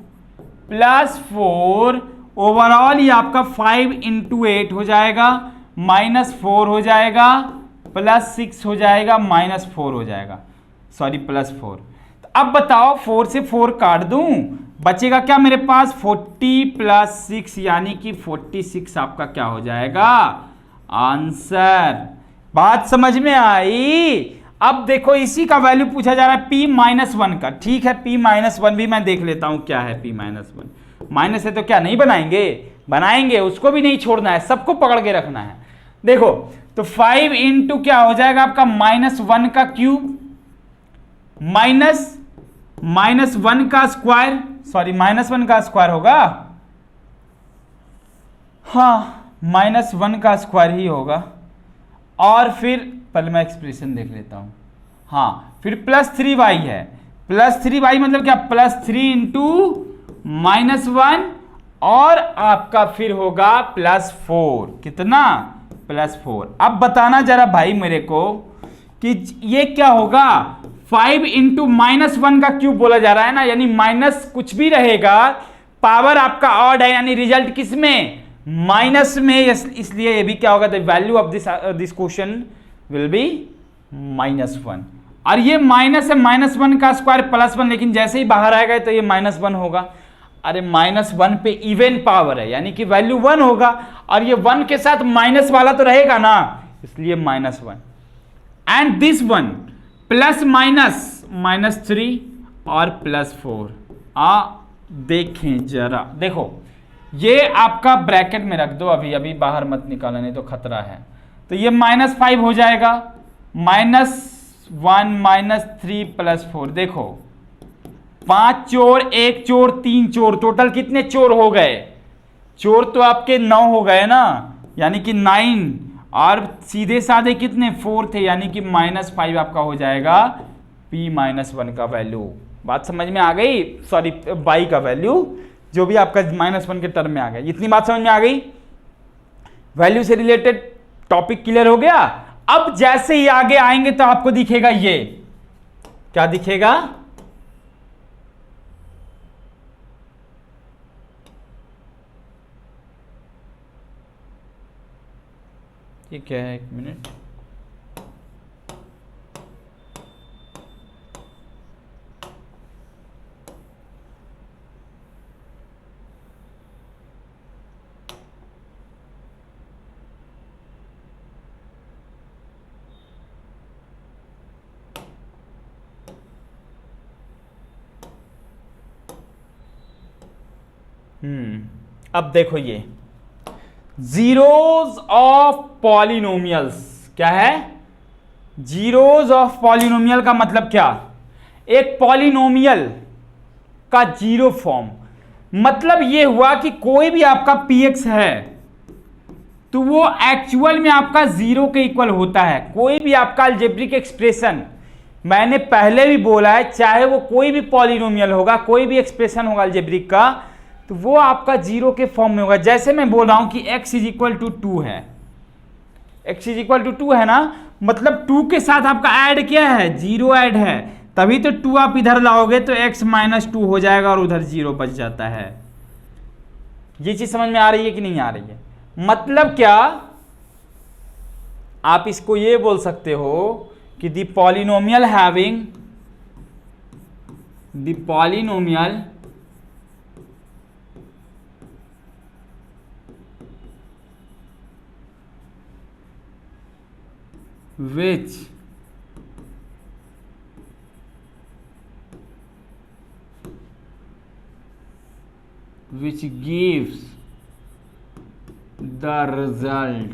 [SPEAKER 1] plus 4, overall ये आपका 5 इंटू 8 हो जाएगा, माइनस 4 हो जाएगा, प्लस 6 हो जाएगा, माइनस 4 हो जाएगा, सॉरी प्लस 4। तो अब बताओ 4 से 4 काट दूं, बचेगा क्या मेरे पास, 40 प्लस 6, यानी कि 46 आपका क्या हो जाएगा आंसर। बात समझ में आई? अब देखो इसी का वैल्यू पूछा जा रहा है P-1 का। ठीक है, P-1 भी मैं देख लेता हूं क्या है P-1। माइनस है तो क्या नहीं बनाएंगे, बनाएंगे, उसको भी नहीं छोड़ना है, सबको पकड़ के रखना है। देखो तो 5 इंटू क्या हो जाएगा आपका -1 का क्यूब माइनस 1 का स्क्वायर, सॉरी -1 का स्क्वायर होगा, हाँ -1 का स्क्वायर ही होगा, और फिर पहले मैं एक्सप्रेशन देख लेता हूं, हाँ फिर प्लस 3y है, प्लस 3y मतलब क्या, प्लस 3 इंटू -1, और आपका फिर होगा प्लस 4, कितना, प्लस 4। अब बताना जरा भाई मेरे को कि ये क्या होगा, 5 इंटू -1 का क्यूब बोला जा रहा है ना, यानी माइनस कुछ भी रहेगा, पावर आपका ऑड है, यानी रिजल्ट किस में, माइनस में, इसलिए ये भी क्या होगा, the value of this question will be -1। और ये माइनस है, -1 का स्क्वायर प्लस 1, लेकिन जैसे ही बाहर आएगा तो ये -1 होगा। अरे -1 पे इवन पावर है, यानी कि वैल्यू 1 होगा, और ये 1 के साथ माइनस वाला तो रहेगा ना, इसलिए -1। And this one plus minus 3 और प्लस 4। देखें जरा, देखो ये आपका ब्रैकेट में रख दो, अभी बाहर मत निकालना, नहीं तो खतरा है। तो ये -5 हो जाएगा, -1 -3 प्लस 4। देखो 5 चोर 1 चोर 3 चोर, टोटल कितने चोर हो गए, चोर तो आपके 9 हो गए ना, यानी कि 9, और सीधे साधे कितने 4 थे, यानी कि -5 आपका हो जाएगा P-1 का वैल्यू। बात समझ में आ गई, सॉरी y का वैल्यू जो भी आपका -1 के टर्म में आ गया। इतनी बात समझ में आ गई, वैल्यू से रिलेटेड टॉपिक क्लियर हो गया। अब जैसे ही आगे आएंगे तो आपको दिखेगा, ये क्या दिखेगा, ठीक है, 1 मिनट, अब देखो ये जीरोज ऑफ पॉलिनोमियल्स, क्या है, जीरोज ऑफ पॉलिनोमियल का मतलब क्या, एक पॉलिनोमियल का जीरो फॉर्म। मतलब ये हुआ कि कोई भी आपका px है तो वो एक्चुअल में आपका 0 के इक्वल होता है। कोई भी आपका अलजेब्रिक एक्सप्रेशन, मैंने पहले भी बोला है, चाहे वो कोई भी पॉलिनोमियल होगा, कोई भी एक्सप्रेशन होगा अलजेब्रिक का, तो वो आपका 0 के फॉर्म में होगा। जैसे मैं बोल रहा हूं कि x = 2 है, x = 2 है ना, मतलब 2 के साथ आपका ऐड क्या है, 0 ऐड है, तभी तो 2 आप इधर लाओगे तो x - 2 हो जाएगा और उधर 0 बच जाता है। ये चीज समझ में आ रही है कि नहीं आ रही है? मतलब क्या, आप इसको ये बोल सकते हो कि the polynomial having, the polynomial which gives the result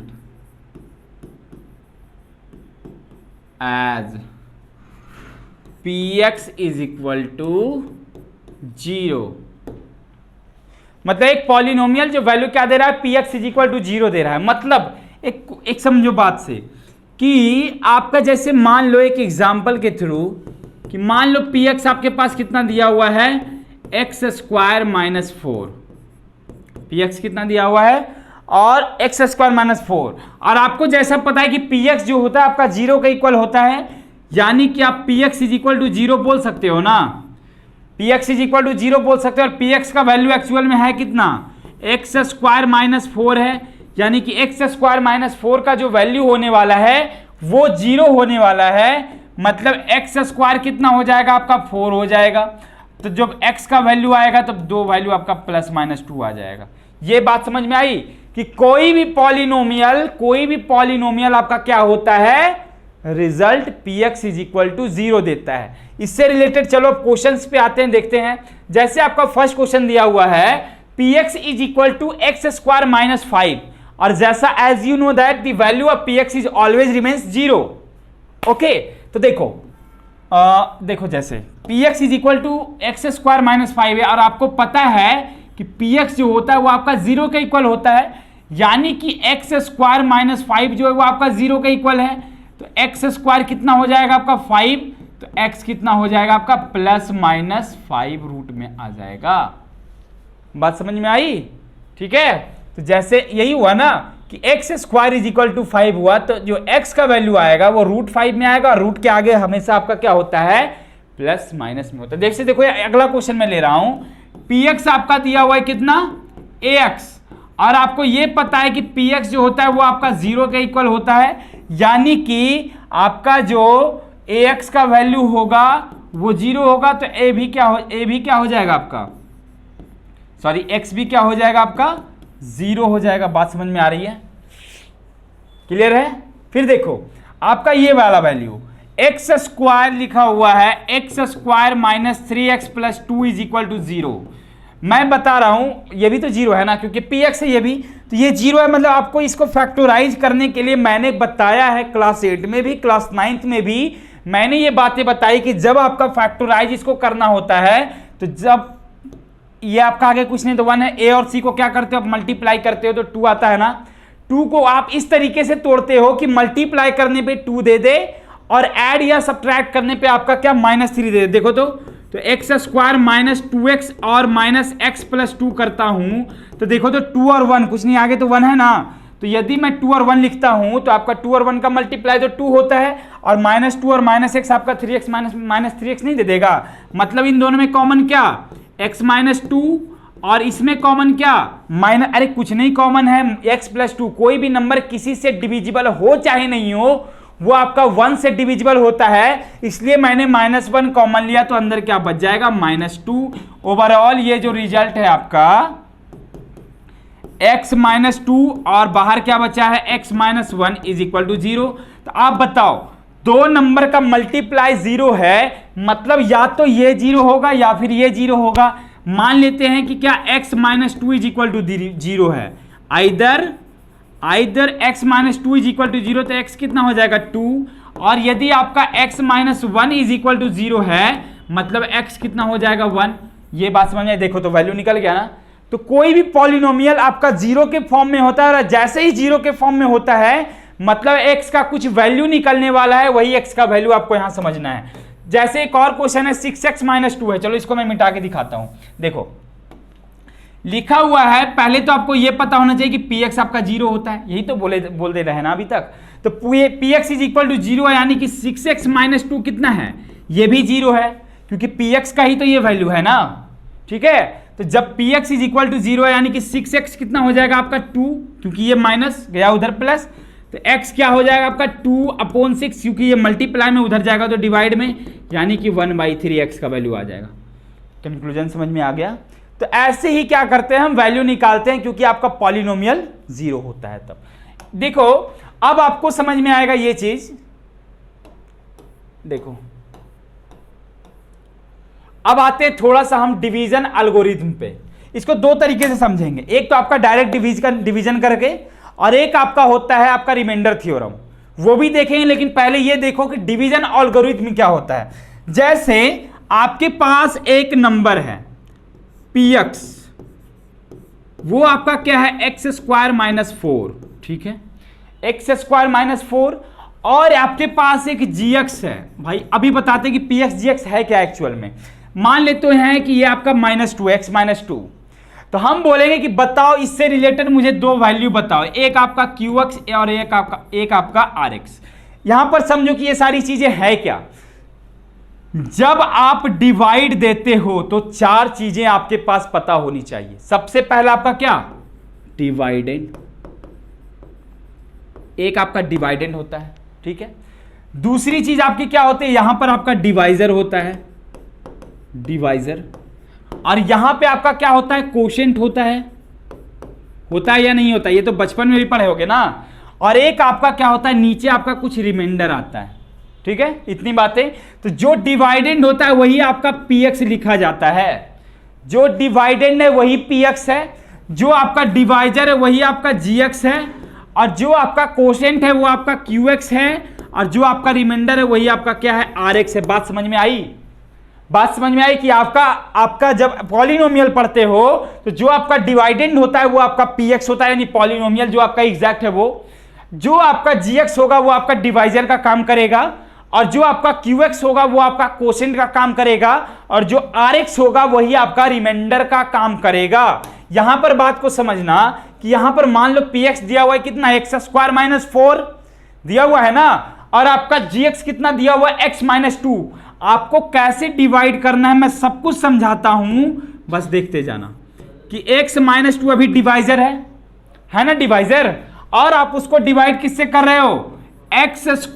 [SPEAKER 1] as px is equal to 0। मतलब एक पॉलिनोमियल जो वैल्यू क्या दे रहा है, px इज इक्वल टू 0 दे रहा है। मतलब एक समझो बात से कि आपका जैसे मान लो एक एग्जांपल के थ्रू कि मान लो px आपके पास कितना दिया हुआ है, एक्स स्क्वायर माइनस 4। px कितना दिया हुआ है और एक्स स्क्वायर माइनस 4, और आपको जैसा पता है कि px जो होता है आपका 0 का इक्वल होता है, यानी कि आप px इज इक्वल टू 0 बोल सकते हो ना, px इज इक्वल टू 0 बोल सकते हो। और px का वैल्यू एक्चुअल में है कितना, एक्स स्क्वायर माइनस 4 है, यानी कि एक्स स्क्वायर माइनस 4 का जो वैल्यू होने वाला है वो 0 होने वाला है। मतलब एक्स स्क्वायर कितना हो जाएगा आपका, 4 हो जाएगा। तो जब x का वैल्यू आएगा तब दो वैल्यू आपका प्लस माइनस 2 आ जाएगा। ये बात समझ में आई कि कोई भी पॉलिनोमियल आपका क्या होता है, result px is equal to 0 देता है। इससे रिलेटेड चलो क्वेश्चंस पे आते हैं, देखते हैं। जैसे आपका फर्स्ट क्वेश्चन दिया हुआ है px is equal to x square minus 5, और जैसा as you know that the value of px is always remains 0। Okay, तो देखो जैसे px is equal to x square minus 5 है, और आपको पता है कि px जो होता है वो आपका 0 के इक्वल होता है, यानी कि एक्स स्क्वायर माइनस 5 जो है वो आपका 0 के इक्वल है। तो एक्स स्क्वायर कितना हो जाएगा आपका 5, तो x कितना हो जाएगा आपका प्लस माइनस 5 रूट में आ जाएगा। बात समझ में आई? ठीक है, तो जैसे यही हुआ ना कि x square is equal to 5 हुआ, तो जो x का वैल्यू आएगा वो रूट 5 में आएगा, और रूट के आगे हमेशा आपका क्या होता है, प्लस माइनस में होता है। देखो अगला क्वेश्चन में ले रहा हूं, px आपका दिया हुआ है कितना, ax, और आपको ये पता है कि px जो होता है वो आपका 0 के इक्वल होता है, यानी कि आपका जो ax का वैल्यू होगा वो 0 होगा। तो a भी क्या हो जाएगा आपका, सॉरी x भी क्या हो जाएगा आपका 0 हो जाएगा। बात समझ में आ रही है, क्लियर है? फिर देखो आपका ये वाला वैल्यू एक्स स्क्वायर लिखा हुआ है, x square minus 3x plus 2 is equal to 0। मैं बता रहा हूं ये भी तो 0 है ना, क्योंकि px है ये भी, तो ये 0 है। मतलब आपको इसको फैक्टराइज करने के लिए मैंने बताया है क्लास 8 में भी, क्लास 9 में भी मैंने ये बातें बताई कि जब आपका फैक्टराइज इसको करना होता है, तो जब ये आपका आगे कुछ नहीं तो 1 है, a और c को क्या करते हो आप मल्टीप्लाई करते हो तो 2 आता है ना। 2 को आप इस तरीके से तोड़ते हो कि मल्टीप्लाई करने पे 2 दे दे और ऐड या सब्ट्रैक्ट करने पे आपका क्या माइनस 3 दे दे। देखो तो एक्स स्क्वायर माइनस 2x और माइनस एक्स प्लस 2 करता हूं, तो देखो तो 2 और 1 कुछ नहीं, आगे तो 1 है ना। तो यदि मैं 2 और 1 लिखता हूं तो आपका 2 और 1 का मल्टीप्लाई तो 2 होता है, और माइनस 2 और माइनस एक्स आपका 3x माइनस 3x नहीं दे देगा। मतलब इन दोनों में कॉमन क्या, x माइनस 2, और इसमें कॉमन क्या माइनस, अरे कुछ नहीं कॉमन है, x प्लस 2। कोई भी नंबर किसी से डिविजिबल हो चाहे नहीं हो, वो आपका 1 से डिविजिबल होता है, इसलिए मैंने -1 कॉमन लिया, तो अंदर क्या बच जाएगा -2। ओवरऑल ये जो रिजल्ट है आपका x माइनस 2 और बाहर क्या बचा है x minus 1 is equal to 0। तो आप बताओ, दो नंबर का मल्टीप्लाई 0 है, मतलब या तो ये 0 होगा या फिर ये 0 होगा। मान लेते हैं कि क्या x minus 2 is equal to 0 है, either x minus 2 is equal to 0, तो x कितना हो जाएगा 2, और यदि आपका x minus 1 is equal to 0 है, मतलब x कितना हो जाएगा 1। ये बात समझ में, देखो तो वैल्यू निकल गया ना। तो कोई भी पॉलिनोमियल आपका 0 के फॉर्म में होता है, और जैसे ही 0 के फॉर्म में होता है मतलब x का कुछ वैल्यू निकलने वाला है, वही x का वैल्यू आपको यहां समझना है। जैसे एक और क्वेश्चन है 6x माइनस 2 है, चलो इसको मैं मिटा के दिखाता हूं। देखो लिखा हुआ है, पहले तो आपको यह पता होना चाहिए कि px आपका 0 होता है, यही तो बोल दे रहे हैं ना अभी तक। तो px इज इक्वल टू 0 है, यानी कि 6x माइनस 2 कितना है, ये भी 0 है, क्योंकि px का ही तो ये वैल्यू है ना। ठीक है, तो जब P X is equal to 0 है यानी कि 6x कितना हो जाएगा आपका 2, क्योंकि ये माइनस गया उधर प्लस, तो x क्या हो जाएगा आपका 2/6, क्योंकि ये मल्टीप्लाई में उधर जाएगा तो डिवाइड में, यानी कि 1/3x का वैल्यू आ जाएगा। कंक्लूजन समझ में आ गया। तो ऐसे ही क्या करते हैं हम वैल्यू निकालते हैं, क्योंकि आपका पॉलिनोमियल 0 होता है तब। देखो अब आपको समझ में आएगा ये चीज, देखो अब आते हैं थोड़ा सा हम डिवीजन एल्गोरिथम पे। इसको दो तरीके से समझेंगे, एक तो आपका डायरेक्ट डिवीजन करके, और एक आपका होता है आपका रिमाइंडर थ्योरम, वो भी देखेंगे। लेकिन पहले ये देखो कि डिवीजन एल्गोरिथम क्या होता है। जैसे आपके पास एक नंबर है px, वो आपका क्या है x² - 4, ठीक है, x² - 4, और आपके पास एक gx है। भाई अभी बताते हैं कि px gx है क्या एक्चुअल में। मान लेते हैं कि ये आपका -2x - 2, तो हम बोलेंगे कि बताओ इससे रिलेटेड मुझे दो वैल्यू बताओ, एक आपका qx और एक आपका rx। यहां पर समझो कि ये सारी चीजें है क्या। जब आप डिवाइड देते हो तो चार चीजें आपके पास पता होनी चाहिए। सबसे पहला आपका क्या, डिवाइडेंड, एक आपका डिवाइडेंड होता है, ठीक है। दूसरी चीज आपकी क्या होती है, यहां पर आपका डिवाइजर होता है, डिवाइजर, और यहां पे आपका क्या होता है, कोशेंट होता है या नहीं होता, ये तो बचपन में भी पढ़े होगे ना। और एक आपका क्या होता है, नीचे आपका कुछ रिमाइंडर आता है, ठीक है, इतनी बातें। तो जो डिवाइडेंड होता है वही आपका px लिखा जाता है, जो डिवाइडेंड है वही px है, जो आपका डिवाइजर है वही आपका gx है, और जो आपका कोशेंट है वो आपका qx है, और जो आपका रिमाइंडर है वही आपका क्या है, rx है। बात समझ में आई? बात समझ में आई कि आपका जब पॉलिनोमियल पढ़ते हो तो जो आपका डिवाइडेंड होता है वो आपका px होता है, यानी पॉलिनोमियल जो आपका एग्जैक्ट है वो, जो आपका gx होगा वो आपका डिवाइजर का काम करेगा, और जो आपका qx होगा वो आपका कोशेंट का काम करेगा, और जो rx होगा वही आपका रिमाइंडर का काम करेगा। यहां पर बात को समझना कि यहां पर मान लो px दिया हुआ है कितना, x² - 4 दिया हुआ है ना, और आपका gx कितना दिया हुआ है, x - 2। आपको कैसे डिवाइड करना है मैं सब कुछ समझाता हूं, बस देखते जाना कि x - 2 अभी डिवाइजर है ना, डिवाइजर, और आप उसको डिवाइड किससे कर रहे हो, x² -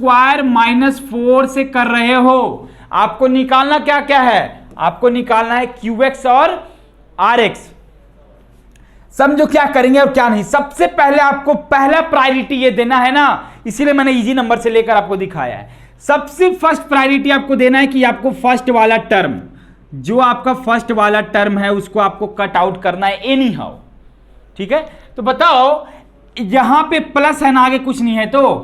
[SPEAKER 1] 4 से कर रहे हो। आपको निकालना क्या क्या है, आपको निकालना है qx और rx। समझो क्या करेंगे और क्या नहीं। सबसे पहले आपको पहला प्रायोरिटी ये देना है ना, इसीलिए मैंने इजी नंबर से लेकर आपको दिखाया है। सबसे फर्स्ट प्रायोरिटी आपको देना है कि आपको फर्स्ट वाला टर्म, जो आपका फर्स्ट वाला टर्म है उसको आपको कट आउट करना है एनी हाउ, ठीक है। तो बताओ यहां पे प्लस है ना, आगे कुछ नहीं है, तो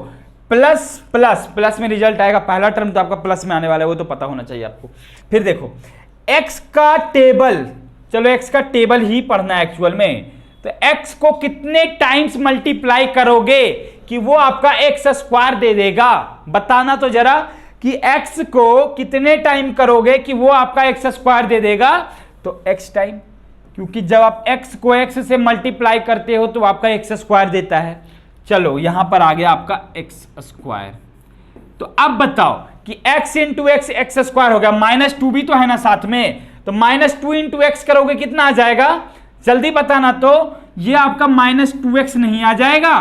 [SPEAKER 1] प्लस प्लस प्लस में रिजल्ट आएगा। पहला टर्म तो आपका प्लस में आने वाला है, वो तो पता होना चाहिए आपको। फिर देखो x का टेबल, चलो x का टेबल ही पढ़ना है एक्चुअल में, तो x को कितने टाइम्स मल्टीप्लाई करोगे कि वो आपका x² दे देगा। बताना तो जरा कि x को कितने टाइम करोगे कि वो आपका x² दे देगा। तो x टाइम, क्योंकि जब आप x को x से मल्टीप्लाई करते हो तो आपका x² देता है। चलो यहां पर आ गया आपका x²। तो अब बताओ कि x × x x² हो गया, -2 भी तो है ना साथ में, तो -2 × x करोगे कितना आ जाएगा, जल्दी बताना। तो ये आपका -2x नहीं आ जाएगा,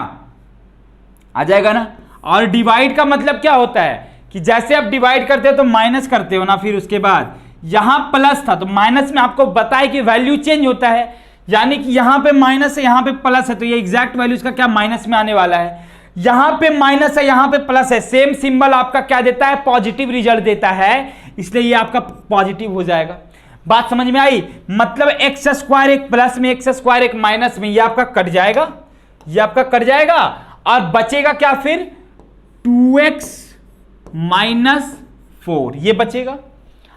[SPEAKER 1] आ जाएगा ना। और डिवाइड का मतलब क्या होता है कि जैसे आप डिवाइड करते हो तो माइनस करते हो ना, फिर उसके बाद यहां प्लस था तो माइनस में आपको बताए कि वैल्यू चेंज होता है, यानी कि यहां पे माइनस है यहां पे प्लस है, तो ये एग्जैक्ट वैल्यू इसका क्या माइनस में आने वाला है। यहां पे माइनस है यहां पे प्लस है, सेम सिंबल आपका क्या देता है, पॉजिटिव रिजल्ट देता है, इसलिए ये आपका पॉजिटिव हो जाएगा। बात समझ में आई? मतलब x² एक प्लस में, x² एक माइनस में, ये आपका कट जाएगा, ये आपका कट जाएगा, और बचेगा क्या फिर 2x - 4 ये बचेगा।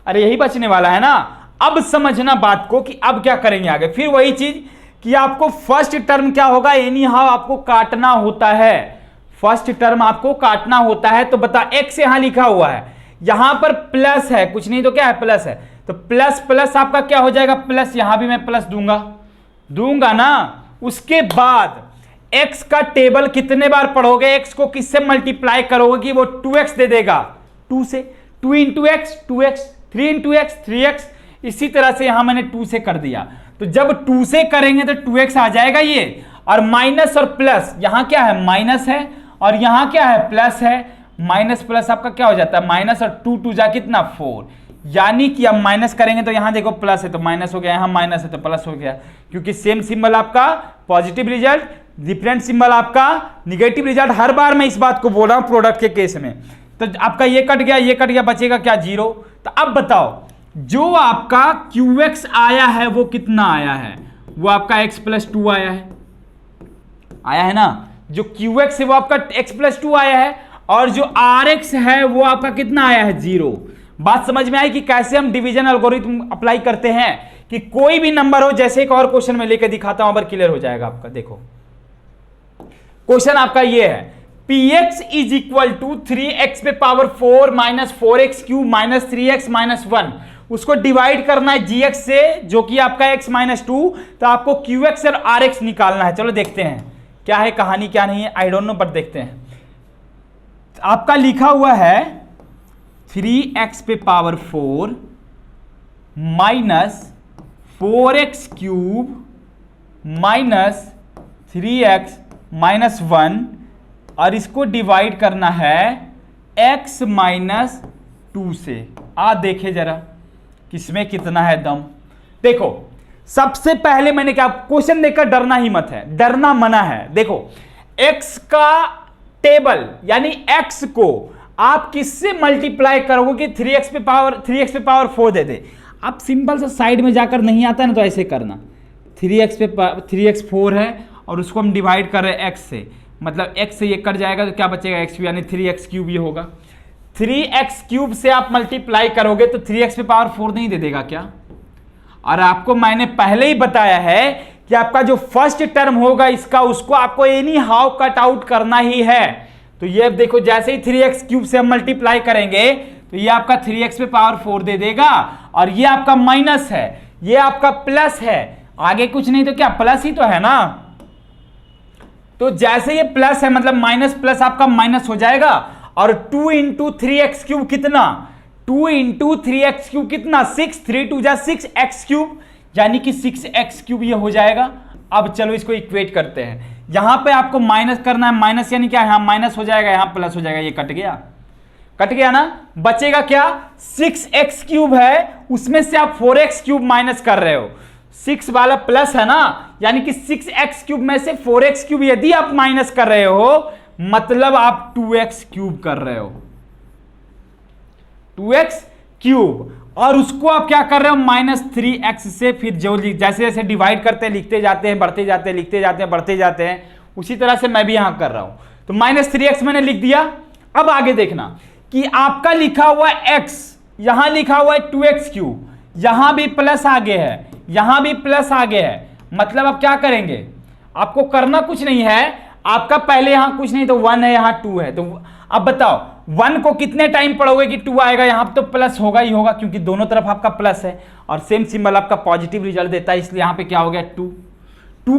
[SPEAKER 1] अरे यही बचने वाला है ना। अब समझना बात को कि अब क्या करेंगे आगे। फिर वही चीज कि आपको फर्स्ट टर्म क्या होगा, एनी हाउ आपको काटना होता है, फर्स्ट टर्म आपको काटना होता है। तो बता x यहां लिखा हुआ है, यहां पर प्लस है, कुछ नहीं तो क्या है, प्लस है, तो प्लस प्लस आपका क्या हो जाएगा, प्लस, यहां भी मैं प्लस दूंगा ना। उसके बाद x का टेबल कितने बार पढ़ोगे, x को किससे मल्टीप्लाई करोगे कि वो 2x दे देगा, 2 से, 2 × x 2x, 3 × x 3x, इसी तरह से यहां मैंने 2 से कर दिया। तो जब 2 से करेंगे तो 2x आ जाएगा ये, और माइनस और प्लस, यहां क्या है माइनस है और यहां क्या है प्लस है, माइनस प्लस आपका क्या हो जाता है माइनस, और 2 2 जा कितना 4, यानी कि अब माइनस करेंगे तो यहां देखो प्लस है तो माइनस हो गया, यहां माइनस है तो प्लस हो गया, क्योंकि सेम सिंबल आपका पॉजिटिव रिजल्ट, डिफरेंट सिंबल आपका निगेटिव रिजल्ट। हर बार मैं इस बात को बोल रहा हूं प्रोडक्ट के केस में। तो आपका ये कट गया, बचेगा क्या 0। तो अब बताओ जो आपका QX आया है वो कितना आया है, वो आपका x+2 आया है ना, जो QX है वो आपका x+2 आया है, और जो RX है वो आपका कितना आया है 0। बात समझ में आई कि कैसे हम डिवीजन एल्गोरिथम अप्लाई करते हैं, कि कोई भी नंबर हो, जैसे एक और क्वेश्चन में लेकर दिखाता हूं, क्लियर हो जाएगा आपका। देखो क्वेश्चन आपका ये है, px is equal to 3x पे power 4 minus 4x cube minus 3x minus 1, उसको डिवाइड करना है gx से, जो कि आपका x माइनस 2, तो आपको qx और rx निकालना है। चलो देखते हैं क्या है कहानी, क्या नहीं है, आई डोंट नो, बट देखते हैं। आपका लिखा हुआ है 3x पे power 4 minus 4x cube minus 3x minus 1, और इसको डिवाइड करना है x माइनस 2 से। देखे जरा किसमें कितना है दम। देखो सबसे पहले मैंने क्या, क्वेश्चन देखकर डरना ही मत है, डरना मना है। देखो x का टेबल यानी x को आप किससे मल्टीप्लाई करोगे कि 3x पे पावर 4 दे दे। आप सिंपल से साइड में जाकर नहीं आता ना तो ऐसे करना, 3x 4 है और उसको हम डिवाइड कर रहे हैं x से, मतलब x से ये कट जाएगा तो क्या बचेगा x यानी 3x क्यूब ये होगा। 3x क्यूब से आप मल्टीप्लाई करोगे तो 3x पे पावर 4 नहीं दे देगा क्या। और आपको मैंने पहले ही बताया है कि आपका जो फर्स्ट टर्म होगा इसका, उसको आपको एनी हाउ कट आउट करना ही है। तो ये देखो जैसे ही 3x क्यूब से हम मल्टीप्लाई करेंगे तो ये आपका 3x पे पावर 4 दे देगा, और ये आपका माइनस है, ये आपका प्लस है, आगे कुछ नहीं तो क्या प्लस ही तो है ना। तो जैसे ये प्लस है मतलब माइनस प्लस आपका माइनस हो जाएगा, और 2 इंटू 3x क्यूब कितना, 2 इंटू 3x क्यूब कितना 6, 3 2 जा 6x क्यूब, यानी कि 6x क्यूब ये हो जाएगा। अब चलो इसको इक्वेट करते हैं, यहां पे आपको माइनस करना है, माइनस यानी क्या, यहां माइनस हो जाएगा यहां प्लस हो जाएगा, ये कट गया ना, बचेगा क्या 6x क्यूब है, उसमें से आप 4x क्यूब माइनस कर रहे हो, 6 वाला प्लस है ना, यानी कि 6x क्यूब में से 4x क्यूब यदि आप माइनस कर रहे हो मतलब आप 2x क्यूब कर रहे हो, 2x क्यूब, और उसको आप क्या कर रहे हो माइनस 3x से, फिर जो जैसे जैसे डिवाइड करते हैं लिखते जाते हैं, बढ़ते जाते हैं, लिखते जाते हैं, बढ़ते जाते हैं, उसी तरह से मैं भी यहां कर रहा हूं। तो माइनस 3x मैंने लिख दिया। अब आगे देखना कि आपका लिखा हुआ x, यहां लिखा हुआ है 2x क्यूब, यहां भी प्लस आगे है, यहां भी प्लस आगे है, मतलब आप क्या करेंगे, आपको करना कुछ नहीं है, आपका पहले यहां कुछ नहीं तो 1 है, यहां 2 है, तो अब बताओ 1 को कितने टाइम पढ़ोगे कि 2 आएगा, यहां तो प्लस होगा ही होगा क्योंकि दोनों तरफ आपका प्लस है, और सेम सिंबल आपका पॉजिटिव रिजल्ट देता है, इसलिए यहां पे क्या हो गया 2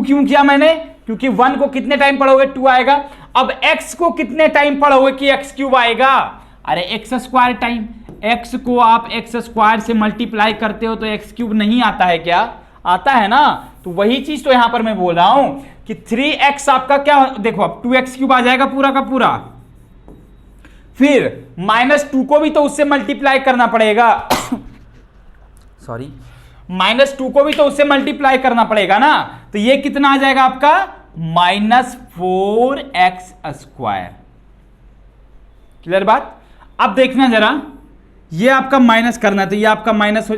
[SPEAKER 1] क्यों किया मैंने, क्योंकि 1 को कितने टाइम पढ़ोगे 2 आएगा। अब x को कितने टाइम पढ़ोगे कि x क्यूब आएगा, अरे x स्क्वायर टाइम, x को आप x स्क्वायर से मल्टीप्लाई करते हो तो x क्यूब नहीं आता है क्या, आता है ना। तो वही चीज तो यहां पर मैं बोल रहा हूं कि 3x आपका क्या, देखो अब 2x क्यूब आ जाएगा पूरा का पूरा, फिर -2 को भी तो उससे मल्टीप्लाई करना पड़ेगा सॉरी, -2 को भी तो उससे मल्टीप्लाई करना पड़ेगा ना, तो ये कितना आ जाएगा आपका -4x स्क्वायर। क्लियर बात। अब देखना जरा, ये आपका माइनस करना, तो ये आपका माइनस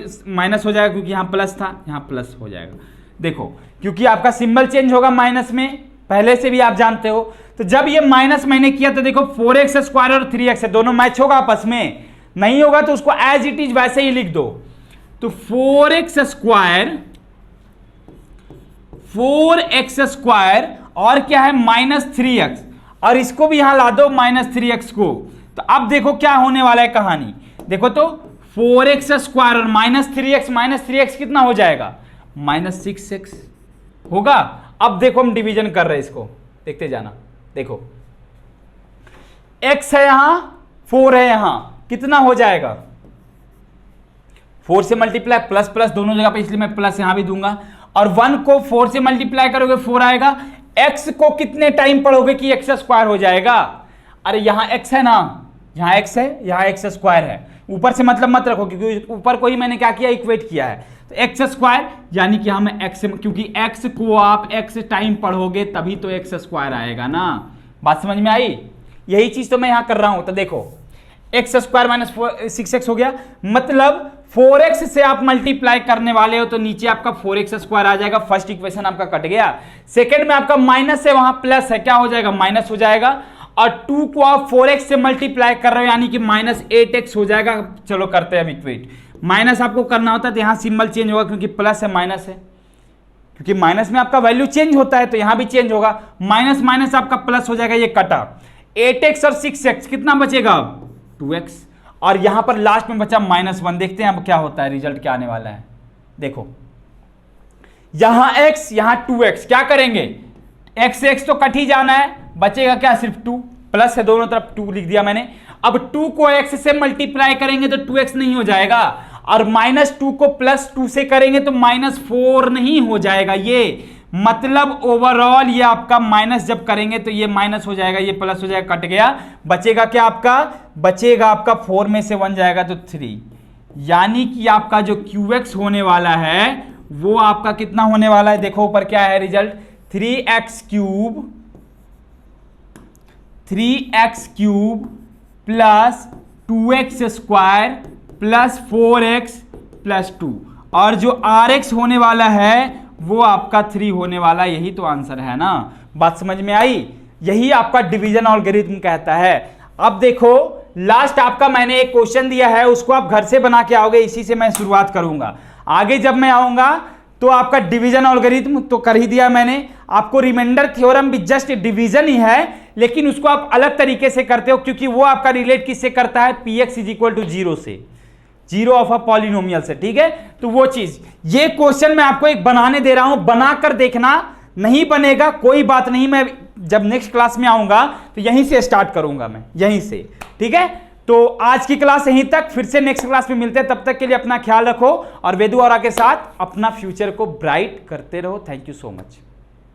[SPEAKER 1] हो जाएगा क्योंकि यहां प्लस था, यहां प्लस हो जाएगा। देखो क्योंकि आपका सिंबल चेंज होगा माइनस में, पहले से भी आप जानते हो, तो जब ये माइनस मैंने किया तो देखो 4x स्क्वायर और 3x है, दोनों मैच होगा आपस में, नहीं होगा तो उसको एज इट इज वैसे ही लिख दो। तो 4x स्क्वायर और क्या है -3x, और इसको भी यहां ला दो -3x को। तो अब देखो क्या होने वाला है कहानी, देखो तो 4x स्क्वायर और -3x कितना हो जाएगा -6x होगा। अब देखो हम डिवीजन कर रहे हैं इसको, देखते जाना, देखो x है यहां 4 है यहां, कितना हो जाएगा 4 से मल्टीप्लाई प्लस प्लस दोनों जगह पे, इसलिए मैं प्लस यहां भी दूंगा, और 1 को 4 से मल्टीप्लाई करोगे 4 आएगा। x को कितने टाइम पढ़ोगे कि x स्क्वायर हो जाएगा? अरे यहां x है ना, यहां x है, यहां x स्क्वायर है, ऊपर से मतलब मत रखो क्योंकि ऊपर को ही मैंने क्या किया, इक्वेट किया है। तो एक्स स्क्वायर यानी कि हमें x, क्योंकि x को आप x टाइम पढ़ोगे तभी तो x स्क्वायर आएगा ना। बात समझ में आई? यही चीज तो मैं यहां कर रहा हूं। तो देखो एक्स स्क्वायर माइनस 6x हो गया, मतलब 4x से आप मल्टीप्लाई करने वाले हो तो नीचे आपका 4x स्क्वायर आ जाएगा। फर्स्ट इक्वेशन आपका कट गया। सेकंड में आपका माइनस है, वहां प्लस है, क्या हो जाएगा, माइनस हो जाएगा। और 2 को आप 4x से मल्टीप्लाई कर रहे हो यानी कि माइनस 8x हो जाएगा। चलो करते हैं अब इक्वेट। माइनस आपको करना होता है तो यहां सिंबल चेंज होगा क्योंकि प्लस है माइनस है, क्योंकि माइनस में आपका वैल्यू चेंज होता है तो यहां भी चेंज होगा। माइनस माइनस आपका प्लस हो जाएगा, ये कटा। 8x और 6x कितना बचेगा अब, 2x। और यहां पर लास्ट में बचा -1। देखते हैं अब क्या होता है, रिजल्ट क्या आने वाला है। देखो यहां x, यहां 2x, क्या करेंगे, x से x तो कट ही जाना है, बचेगा क्या, सिर्फ 2। प्लस है दोनों तरफ, 2 लिख दिया मैंने। अब 2 को x से मल्टीप्लाई करेंगे तो 2x नहीं हो जाएगा, और -2 को +2 से करेंगे तो -4 नहीं हो जाएगा। ये मतलब ओवरऑल ये आपका माइनस जब करेंगे तो ये माइनस हो जाएगा, ये प्लस हो जाएगा, कट गया। बचेगा क्या आपका, बचेगा आपका 4 में से 1 जाएगा तो 3। यानी कि आपका जो QX होने वाला है वो आपका कितना होने वाला है, देखो ऊपर क्या है result, 3x cube plus 2x square plus 4x plus 2, और जो RX होने वाला है वो आपका 3 होने वाला। यही तो आंसर है ना। बात समझ में आई? यही आपका डिवीजन एल्गोरिथम कहता है। अब देखो लास्ट आपका मैंने एक क्वेश्चन दिया है, उसको आप घर से बना के आओगे, इसी से मैं शुरुआत करूंगा। आगे जब मैं आऊंगा तो आपका डिवीजन एल्गोरिथम तो कर ही दिया मैंने, आपको रिमाइंडर थ्योरम भी जस्ट डिवीजन ही है, लेकिन उसको आप अलग तरीके से करते हो क्योंकि वो आपका रिलेट किससे करता है, px = 0 से, 0 ऑफ अ पॉलिनोमियल से। ठीक है, तो वो चीज, ये क्वेश्चन मैं आपको एक बनाने दे रहा हूं, बनाकर देखना। नहीं बनेगा कोई बात नहीं, मैं जब नेक्स्ट क्लास में आऊंगा तो यहीं से स्टार्ट करूंगा, मैं यहीं से। ठीक है, तो आज की क्लास यहीं तक, फिर से नेक्स्ट क्लास में मिलते हैं। तब तक के लिए अपना ख्याल रखो और वेदू और के साथ अपना फ्यूचर को ब्राइट करते रहो। Thank you so much.